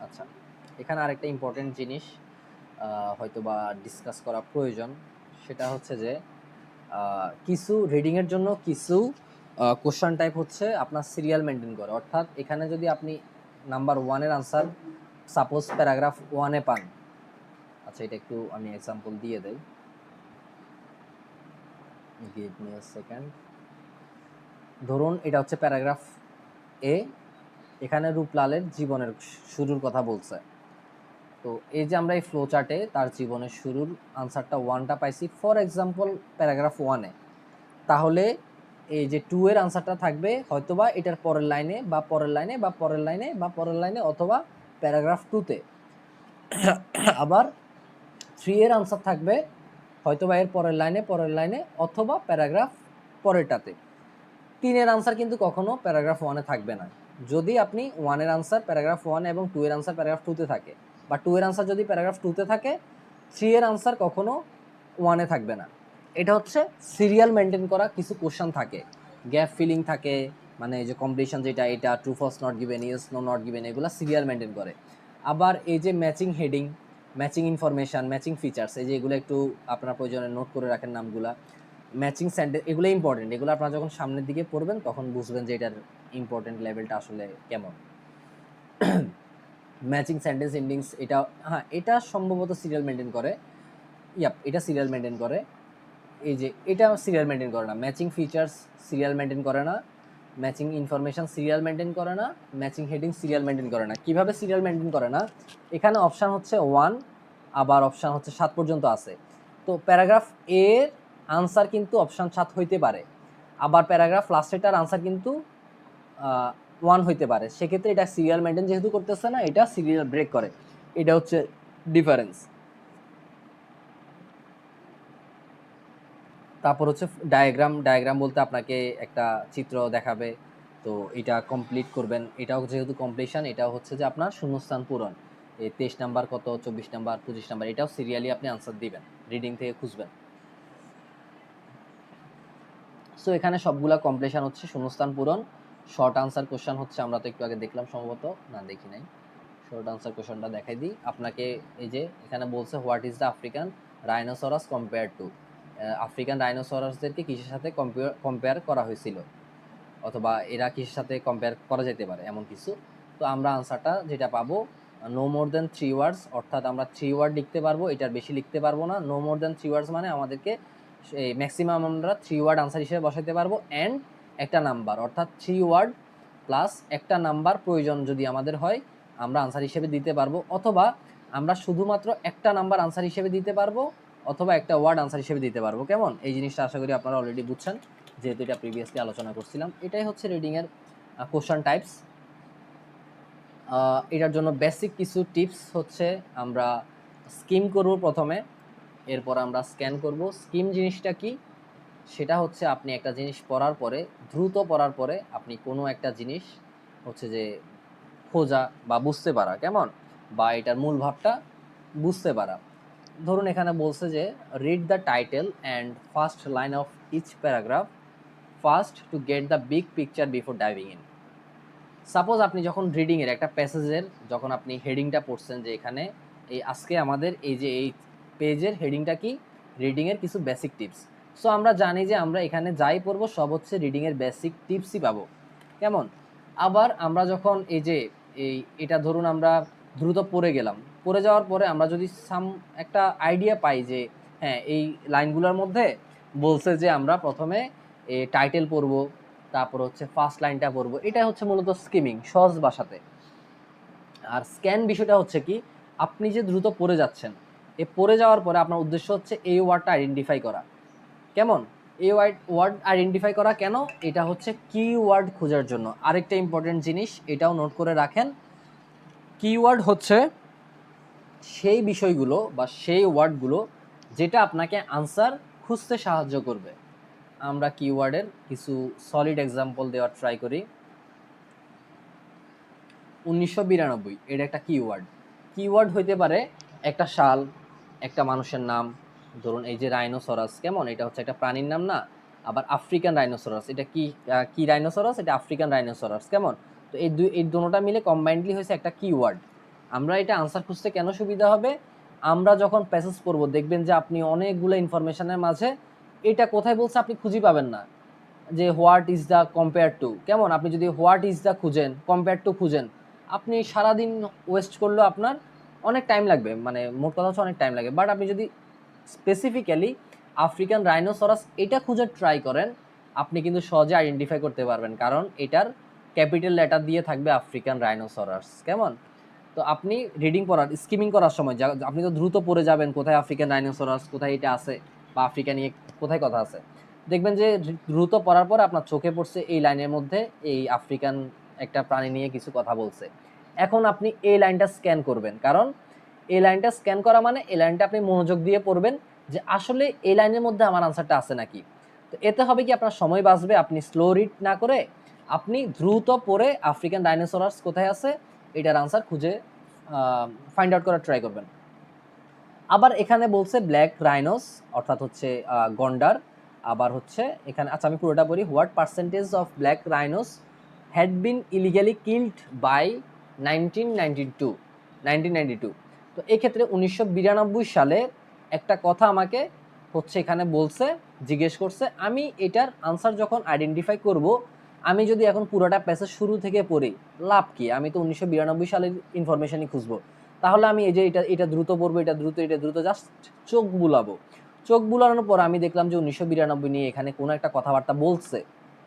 A: আচ্ছা, এখানে আরেকটা ইম্পর্টেন্ট জিনিস হয়তো বা ডিসকাস করা প্রয়োজন, সেটা হচ্ছে যে কিছু রিডিংয়ের জন্য কিছু কোশ্চান টাইপ হচ্ছে আপনার সিরিয়াল মেনটেন করে। অর্থাৎ এখানে যদি আপনি নাম্বার 1-এর আনসার সাপোজ প্যারাগ্রাফ 1-এ পান, আচ্ছা এটা একটু আমি এক্সাম্পল দিয়ে দেই, গিভ মি আ সেকেন্ড। ধরুন এটা হচ্ছে প্যারাগ্রাফ এ, এখানে রূপলালের জীবনের শুরুর কথা বলছে। তো এই যে আমরা এই ফ্লো চার্টে তার জীবনের শুরুর আনসারটা 1টা পাইছি ফর এক্সাম্পল প্যারাগ্রাফ 1-এ, তাহলে এই যে 2-এর আনসারটা থাকবে হয়তোবা এটার পরের লাইনে বা পরের লাইনে বা পরের লাইনে বা পরের লাইনে অথবা প্যারাগ্রাফ 2-তে। আবার 3-এর আনসার থাকবে হয়তোবা এর পরের লাইনে অথবা প্যারাগ্রাফ পরেরটাতে। 3-এর আনসার কিন্তু কখনো প্যারাগ্রাফ 1-এ থাকবে না। যদি আপনি 1-এর আনসার প্যারাগ্রাফ 1 এবং 2-এর আনসার প্যারাগ্রাফ 2-তে থাকে, বা 2-এর আনসার যদি প্যারাগ্রাফ 2-তে থাকে, 3-এর আনসার কখনো 1-এ থাকবে না। এটা হচ্ছে সিরিয়াল মেনটেন করা কিছু কোশ্চেন থাকে, গ্যাপ ফিলিং থাকে, মানে এই যে কমপ্লিশন যেটা, এটা true false not given, yes no not given, এগুলো সিরিয়াল মেনটেন করে। আবার এই যে matching heading, matching information, matching features, এই যে এগুলো একটু আপনার প্রয়োজনে নোট করে রাখেন নামগুলা। ম্যাচিং সেন্টেন্স, এগুলো ইম্পর্টেন্ট, এগুলো আপনারা যখন সামনের দিকে পড়বেন তখন বুঝবেন যে এটার ইম্পর্টেন্ট লেভেলটা আসলে কেমন। ম্যাচিং সেন্টেন্স এন্ডিংস, এটা হ্যাঁ এটা সম্ভবত সিরিয়াল মেনটেন করে, এটা সিরিয়াল মেনটেন করে। এই যে এটা সিরিয়াল মেনটেন করে না। ম্যাচিং ফিচার্স সিরিয়াল মেনটেন করে না, ম্যাচিং ইনফরমেশন সিরিয়াল মেনটেন করে না, ম্যাচিং হেডিং সিরিয়াল মেনটেন করে না। কিভাবে সিরিয়াল মেনটেন করে না? এখানে অপশান হচ্ছে 1, আবার অপশান হচ্ছে 7 পর্যন্ত আছে। তো প্যারাগ্রাফ এর আনসার কিন্তু অপশান 7 হইতে পারে, আবার প্যারাগ্রাফ লাস্টেটার আনসার কিন্তু 1 হইতে পারে। সেক্ষেত্রে এটা সিরিয়াল মেনটেন যেহেতু করতেছে না, এটা সিরিয়াল ব্রেক করে। এটা হচ্ছে ডিফারেন্স। তারপর হচ্ছে ডায়াগ্রাম বলতে আপনাকে একটা চিত্র দেখাবে, তো এটা কমপ্লিট করবেন। এটাও যেহেতু কমপ্লিশন, এটাও হচ্ছে যে আপনার শূন্যস্থান পূরণ। এই 23 নাম্বার কত, 24 নাম্বার, 25 নাম্বার, এটাও সিরিয়ালি আপনি আনসার দিবেন, রিডিং থেকে খুঁজবেন। সো এখানে সবগুলা কমপ্লিশন হচ্ছে শূন্যস্থান পূরণ। শর্ট আনসার কোশ্চেন হচ্ছে, আমরা তো একটু আগে দেখলাম সম্ভবত, না দেখি নাই, শর্ট আনসার কোশ্চেনটা দেখাই দিই আপনাকে। এই যে এখানে বলছে what is the African rhinoceros compare to, African রাইনোসরাসদেরকে কিসের সাথে কম্পেয়ার করা হয়েছিল, অথবা এরা কিসের সাথে কম্পেয়ার করা যেতে পারে, এমন কিছু। তো আমরা আনসারটা যেটা পাবো, নো মোর দেন 3 ওয়ার্ডস, অর্থাৎ আমরা 3 ওয়ার্ড লিখতে পারবো, এটার বেশি লিখতে পারবো না। নো মোর দেন 3 ওয়ার্ডস মানে আমাদেরকে ম্যাক্সিমাম আমরা 3 ওয়ার্ড আনসার হিসেবে বসাইতে পারবো, অ্যান্ড একটা নাম্বার, অর্থাৎ 3 ওয়ার্ড প্লাস একটা নাম্বার প্রয়োজন যদি আমাদের হয়, আমরা আনসার হিসেবে দিতে পারবো। অথবা আমরা শুধুমাত্র একটা নাম্বার আনসার হিসেবে দিতে পারবো, অথবা একটা ওয়ার্ড আনসার হিসেবে দিতে পারবো। কেমন? এই জিনিসটা আশা করি আপনারা অলরেডি বুঝছেন, যেহেতু এটা প্রিভিয়াসলি আলোচনা করছিলাম। এটাই হচ্ছে রিডিংয়ের কোশ্চেন টাইপস। এটার জন্য বেসিক কিছু টিপস হচ্ছে, আমরা স্কিম করব প্রথমে, এরপর আমরা স্ক্যান করব। স্কিম জিনিসটা কি? সেটা হচ্ছে আপনি একটা জিনিস পড়ার পরে, দ্রুত পড়ার পরে আপনি কোনো একটা জিনিস হচ্ছে যে খোঁজা বা বুঝতে পারা, কেমন, বা এটার মূল ভাবটা বুঝতে পারা। ধরুন এখানে বলছে যে read the title and first line of each paragraph first to get the big picture before diving in. Suppose আপনি যখন রিডিংয়ের একটা প্যাসেজের যখন আপনি হেডিংটা পড়ছেন, যে এখানে এই আজকে আমাদের এই যে এই পেজের হেডিংটা কি, রিডিংয়ের কিছু বেসিক টিপস। সো আমরা জানি যে আমরা এখানে যাই পড়বো সব হচ্ছে রিডিংয়ের বেসিক টিপসই পাবো, কেমন। আবার আমরা যখন এই যে এটা ধরুন আমরা দ্রুত পড়ে গেলাম, পড়ে যাওয়ার পরে আমরা যদি একটা আইডিয়া পাই যে হ্যাঁ এই লাইনগুলোর মধ্যে বলছে যে আমরা প্রথমে টাইটেল পড়বো, তারপর হচ্ছে ফার্স্ট লাইনটা পড়বো, এটা হচ্ছে মূলত স্কিমিং, সহজ ভাষাতে। আর স্ক্যান বিষয়টা হচ্ছে কি, আপনি যে দ্রুত পড়ে যাচ্ছেন, পড়ে যাওয়ার পরে আপনার উদ্দেশ্য হচ্ছে এই ওয়ার্ডটা আইডেন্টিফাই করা, কেমন। এই ওয়ার্ড আইডেন্টিফাই করা কেন? এটা হচ্ছে কিওয়ার্ড খোঁজার জন্য। আরেকটা ইম্পর্টেন্ট জিনিস, এটাও নোট করে রাখেন, কিওয়ার্ড হচ্ছে সেই বিষয়গুলো বা সেই ওয়ার্ডগুলো যেটা আপনাকে আনসার খুঁজতে সাহায্য করবে। আমরা কিওয়ার্ডের কিছু সলিড এক্সাম্পল দেওয়ার ট্রাই করি। 1992 এটা একটা কিওয়ার্ড। কিওয়ার্ড হইতে পারে একটা সাল, একটা মানুষের নাম, ধরুন এই যে রাইনোসরাস, কেমন, এটা হচ্ছে একটা প্রাণীর নাম না। আবার আফ্রিকান রাইনোসরাস, এটা কি কি রাইনোসরাস, এটা আফ্রিকান রাইনোসরাস, কেমন। তো এই দুটোটা মিলে কম্বাইন্ডলি হয়েছে একটা কিওয়ার্ড। আমরা এটা আনসার খুঁজতে কেন সুবিধা হবে, আমরা যখন প্যাসেজ পড়ব দেখবেন যে আপনি অনেকগুলো ইনফরমেশনের মাঝে এটা কোথায় বলছে আপনি খুঁজে পাবেন না। যে what is the compare to, কেমন আপনি যদি হোয়াট ইজ দ্য খুঁজেন, কম্পেয়ার টু খুঁজেন, আপনি সারাদিন ওয়েস্ট করলেও আপনার অনেক টাইম লাগবে, মানে মোট কথা হচ্ছে অনেক টাইম লাগে। বাট আপনি যদি স্পেসিফিক্যালি আফ্রিকান রাইনোসরাস এটা খুঁজে ট্রাই করেন, আপনি কিন্তু সহজে আইডেন্টিফাই করতে পারবেন, কারণ এটার ক্যাপিটাল লেটার দিয়ে থাকবে আফ্রিকান রাইনোসরাস। কেমন? তো আপনি রিডিং পড়ার স্কিমিং করার সময় আপনি তো দ্রুত পড়ে যাবেন কোথায় আফ্রিকান রাইনোসরাস, কোথায় এটা আছে, বা আফ্রিকা নিয়ে কোথায় কথা আছে। দেখবেন যে দ্রুত পড়ার পর আপনার চোখে পড়ছে এই লাইনের মধ্যে এই আফ্রিকান একটা প্রাণী নিয়ে কিছু কথা বলছে। এখন আপনি এই লাইনটা স্ক্যান করবেন, কারণ এই লাইনটা স্ক্যান করা মানে এই লাইনটা আপনি মনোযোগ দিয়ে পড়বেন যে আসলে এই লাইনের মধ্যে আমার আনসারটা আছে নাকি। তো এতে হবে কি আপনার সময় বাঁচবে, আপনি স্লো রিড না করে আপনি দ্রুত পড়ে আফ্রিকান ডাইনোসরাস কোথায় আছে এটার আনসার খুঁজে ফাইন্ড আউট করার ট্রাই করবেন। আবার এখানে বলছে ব্ল্যাক রাইনোস অর্থাৎ হচ্ছে গন্ডার। আবার হচ্ছে এখানে, আচ্ছা আমি পুরোটা বলি, what percentage of black rhinos had been illegally killed by 1992। তো এক্ষেত্রে 1992 সালে একটা কথা আমাকে হচ্ছে এখানে বলছে, জিজ্ঞেস করছে, আমি এটার আনসার যখন আইডেন্টিফাই করব, আমি যদি এখন পুরোটা প্যাসেজ শুরু থেকে পড়ি লাভ কি, আমি তো 1992 সালের ইনফরমেশনই খুঁজবো। তাহলে আমি এই যে এটা দ্রুত পড়বো, এটা দ্রুত জাস্ট চোখ বুলাবো। চোখ বুলানোর পর আমি দেখলাম যে 1992 নিয়ে এখানে কোনো একটা কথাবার্তা বলছে,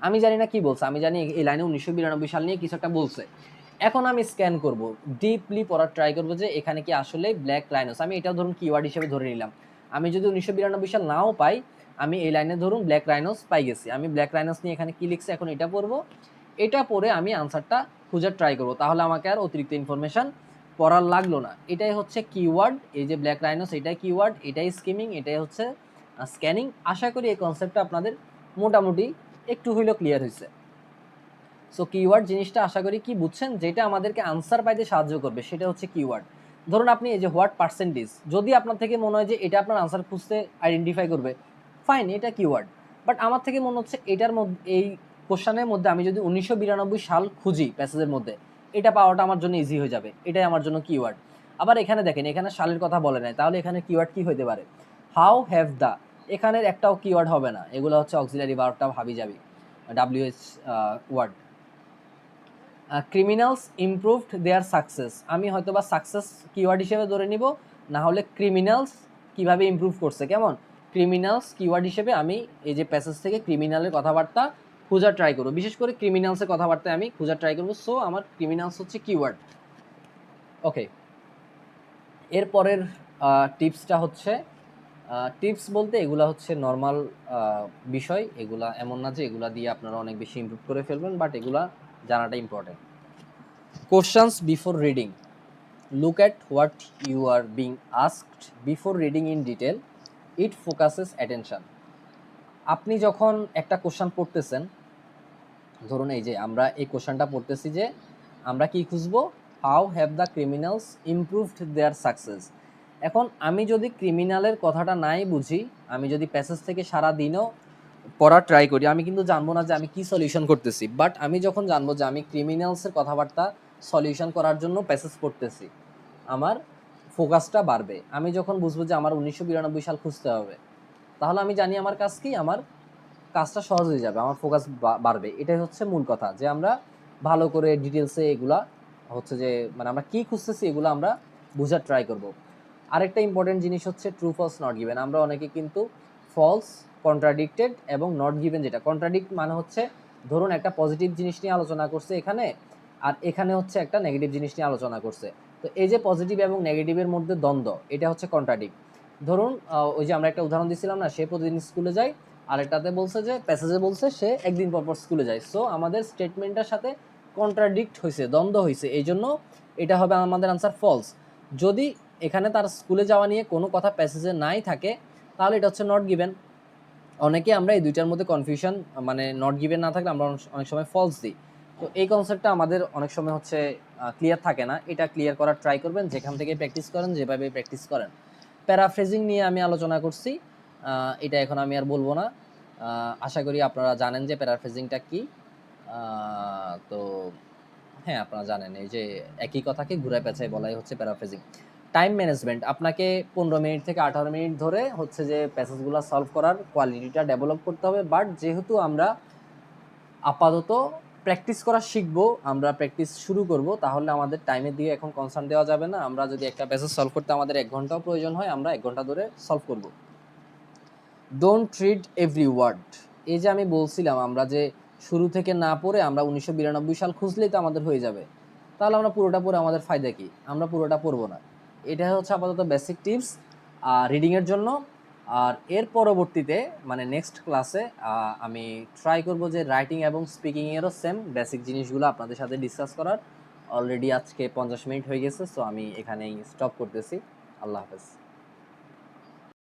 A: আমি জানি না কি বলছে, আমি জানি এই লাইনে 1992 সাল নিয়ে কিছু একটা বলছে। এখন আমি স্ক্যান করব, ডিপলি পড়ার ট্রাই করবো যে এখানে কি আসলে ব্ল্যাক রাইনোস, আমি এটাও ধরুন কিওয়ার্ড হিসেবে ধরে নিলাম। আমি যদি 1992 সাল নাও পাই, আমি এই লাইনে ধরুন ব্ল্যাক রাইনোস পাই গেছি, আমি ব্ল্যাক রাইনোস নিয়ে এখানে কি লিখছে এখন এটা পড়বো, এটা পড়ে আমি আনসারটা খুঁজে ট্রাই করবো, তাহলে আমাকে আর অতিরিক্ত ইনফরমেশন পড়ার লাগলো না। এটাই হচ্ছে কিওয়ার্ড, এই যে ব্ল্যাক রাইনোস এটাই কিওয়ার্ড, এটাই স্কিমিং, এটাই হচ্ছে স্ক্যানিং। আশা করি এই কনসেপ্টটা আপনাদের মোটামুটি একটু হইলেও ক্লিয়ার হয়েছে। সো কিওয়ার্ড জিনিসটা আশা করি কি বুঝছেন, যেটা আমাদেরকে আনসার পাইতে সাহায্য করবে সেটা হচ্ছে কিওয়ার্ড। ধরুন আপনি এই যে হোয়াট পার্সেন্টেজ, যদি আপনার থেকে মনে হয় যে এটা আপনার আনসার খুঁজতে আইডেন্টিফাই করবে, ফাইন, এটা কিওয়ার্ড। বাট আমার থেকে মনে হচ্ছে এটার মধ্যে, এই কোশ্চানের মধ্যে আমি যদি 1992 সাল খুঁজি প্যাসেজের মধ্যে, এটা পাওয়াটা আমার জন্য ইজি হয়ে যাবে, এটাই আমার জন্য কিওয়ার্ড। আবার এখানে দেখেন, এখানে সালের কথা বলে নাই, তাহলে এখানে কিওয়ার্ড কি হতে পারে, হাউ হ্যাভ দ্য, এখানের একটাও কিওয়ার্ড হবে না, এগুলো হচ্ছে অক্সিলারি ভার্বটা হাবি যাবি, WH word. Criminals improved their success, আমি হয়তো বা সাকসেস কিওয়ার্ড হিসেবে ধরে নিব, না হলে ক্রিমিনালস কিভাবে ইমপ্রুভ করছে, কেমন, ক্রিমিনালস কিওয়ার্ড হিসেবে আমি এই যে প্যাসেজ থেকে ক্রিমিনালের কথাবার্তা খোঁজার ট্রাই করবো, বিশেষ করে ক্রিমিনালসের কথাবার্তায় আমি খোঁজার ট্রাই করবো। সো আমার ক্রিমিনালস হচ্ছে কিওয়ার্ড। ওকে, এরপরের টিপসটা হচ্ছে, টিপস বলতে এগুলা হচ্ছে নর্মাল বিষয়, এগুলা এমন না যে এগুলা দিয়ে আপনারা অনেক বেশি ইমপ্রুভ করে ফেলবেন, বাট এগুলা জানাটা important. Questions before reading. Look at what you are being asked before reading in detail. It focuses attention. আপনি যখন একটা কোশ্চেন পড়তেছেন, ধরুন এই যে আমরা এই কোশ্চেনটা পড়তেছি যে আমরা কি খুঁজবো, how have the criminals improved their success. এখন আমি যদি ক্রিমিনালের কথাটা নাই বুঝি, আমি যদি প্যাসেজ থেকে সারা দিনও পড়ার ট্রাই করি, আমি কিন্তু জানবো না যে আমি কি সলিউশন করতেছি। বাট আমি যখন জানবো যে আমি ক্রিমিনালসের কথাবার্তা সলিউশন করার জন্য প্যাসেজ পড়তেছি, আমার ফোকাসটা বাড়বে। আমি যখন বুঝবো যে আমার 1992 সাল খুঁজতে হবে, তাহলে আমি জানি আমার কাজ কি, আমার কাজটা সহজ হয়ে যাবে, আমার ফোকাস বাড়বে। এটাই হচ্ছে মূল কথা, যে আমরা ভালো করে ডিটেলসে এগুলা হচ্ছে যে মানে আমরা কি খুঁজতেছি এগুলো আমরা বোঝার ট্রাই করব। আরেকটা ইম্পর্টেন্ট জিনিস হচ্ছে ট্রু ফলস নট গিভেন। আমরা অনেকে কিন্তু ফলস, কন্ট্রাডিক্টেড এবং নট গিভেন, যেটা কন্ট্রাডিক্ট মানে হচ্ছে ধরুন একটা পজিটিভ জিনিস নিয়ে আলোচনা করছে এখানে, আর এখানে হচ্ছে একটা নেগেটিভ জিনিস নিয়ে আলোচনা করছে, তো এই যে পজিটিভ এবং নেগেটিভের মধ্যে দ্বন্দ্ব, এটা হচ্ছে কন্ট্রাডিক্ট। ধরুন ওই যে আমরা একটা উদাহরণ দিছিলাম না, সে প্রতিদিন স্কুলে যায়, আরেকটাতে বলছে যে প্যাসেজে বলছে সে একদিন পর পর স্কুলে যায়। সো আমাদের স্টেটমেন্টটার সাথে কন্ট্রাডিক্ট হয়েছে, দ্বন্দ্ব হয়েছে, এই জন্য এটা হবে আমাদের আনসার ফলস। যদি এখানে তার স্কুলে যাওয়া নিয়ে কোনো কথা প্যাসেজে নাই থাকে, তাহলে এটা হচ্ছে নট গিভেন। অনেকে আমরা এই দুইটার মধ্যে কনফিউশন, মানে নট গিভেন না থাকলে আমরা অনেক সময় ফলস দিই। তো এই কনসেপ্টটা আমাদের অনেক সময় হচ্ছে ক্লিয়ার থাকে না, এটা ক্লিয়ার করার ট্রাই করবেন যেখান থেকে প্র্যাকটিস করেন, যেভাবে প্র্যাকটিস করেন। প্যারাফ্রেজিং নিয়ে আমি আলোচনা করছি, এটা এখন আমি আর বলবো না। আশা করি আপনারা জানেন যে প্যারাফ্রেজিংটা কি। তো হ্যাঁ, আপনারা জানেন এই যে একই কথাকে ঘুরায় পেঁচায় বলাই হচ্ছে প্যারাফ্রেজিং। টাইম ম্যানেজমেন্ট আপনাকে ১৫ মিনিট থেকে ১৮ মিনিট ধরে হচ্ছে যে প্যাসেজগুলা সলভ করার কোয়ালিটিটা ডেভেলপ করতে হবে। বাট যেহেতু আমরা আপাতত প্র্যাকটিস করা শিখবো, আমরা প্র্যাকটিস শুরু করব, তাহলে আমাদের টাইমের দিকে এখন কনসার্ন দেওয়া যাবে না। আমরা যদি একটা প্যাসেজ সলভ করতে আমাদের ১ ঘন্টাও প্রয়োজন হয়, আমরা ১ ঘন্টা ধরে সলভ করব। Don't read every word. এই যে আমি বলছিলাম আমরা যে শুরু থেকে না পড়ে আমরা ১৯৯২ সাল খুঁজলেই তো আমাদের হয়ে যাবে। তাহলে আমরা পুরোটা পড়ে আমাদের ফায়দা কি? আমরা পুরোটা পড়ব না। এটা হচ্ছে আপাতত বেসিক টিপস রিডিং এর জন্য। আর এর পরবর্তীতে মানে নেক্সট ক্লাসে আমি ট্রাই করব যে রাইটিং এবং স্পিকিং এরও সেম বেসিক জিনিসগুলো আপনাদের সাথে ডিসকাস করার। অলরেডি আজকে ৫০ মিনিট হয়ে গেছে, সো আমি এখানেই স্টপ করতেছি। আল্লাহ হাফেজ।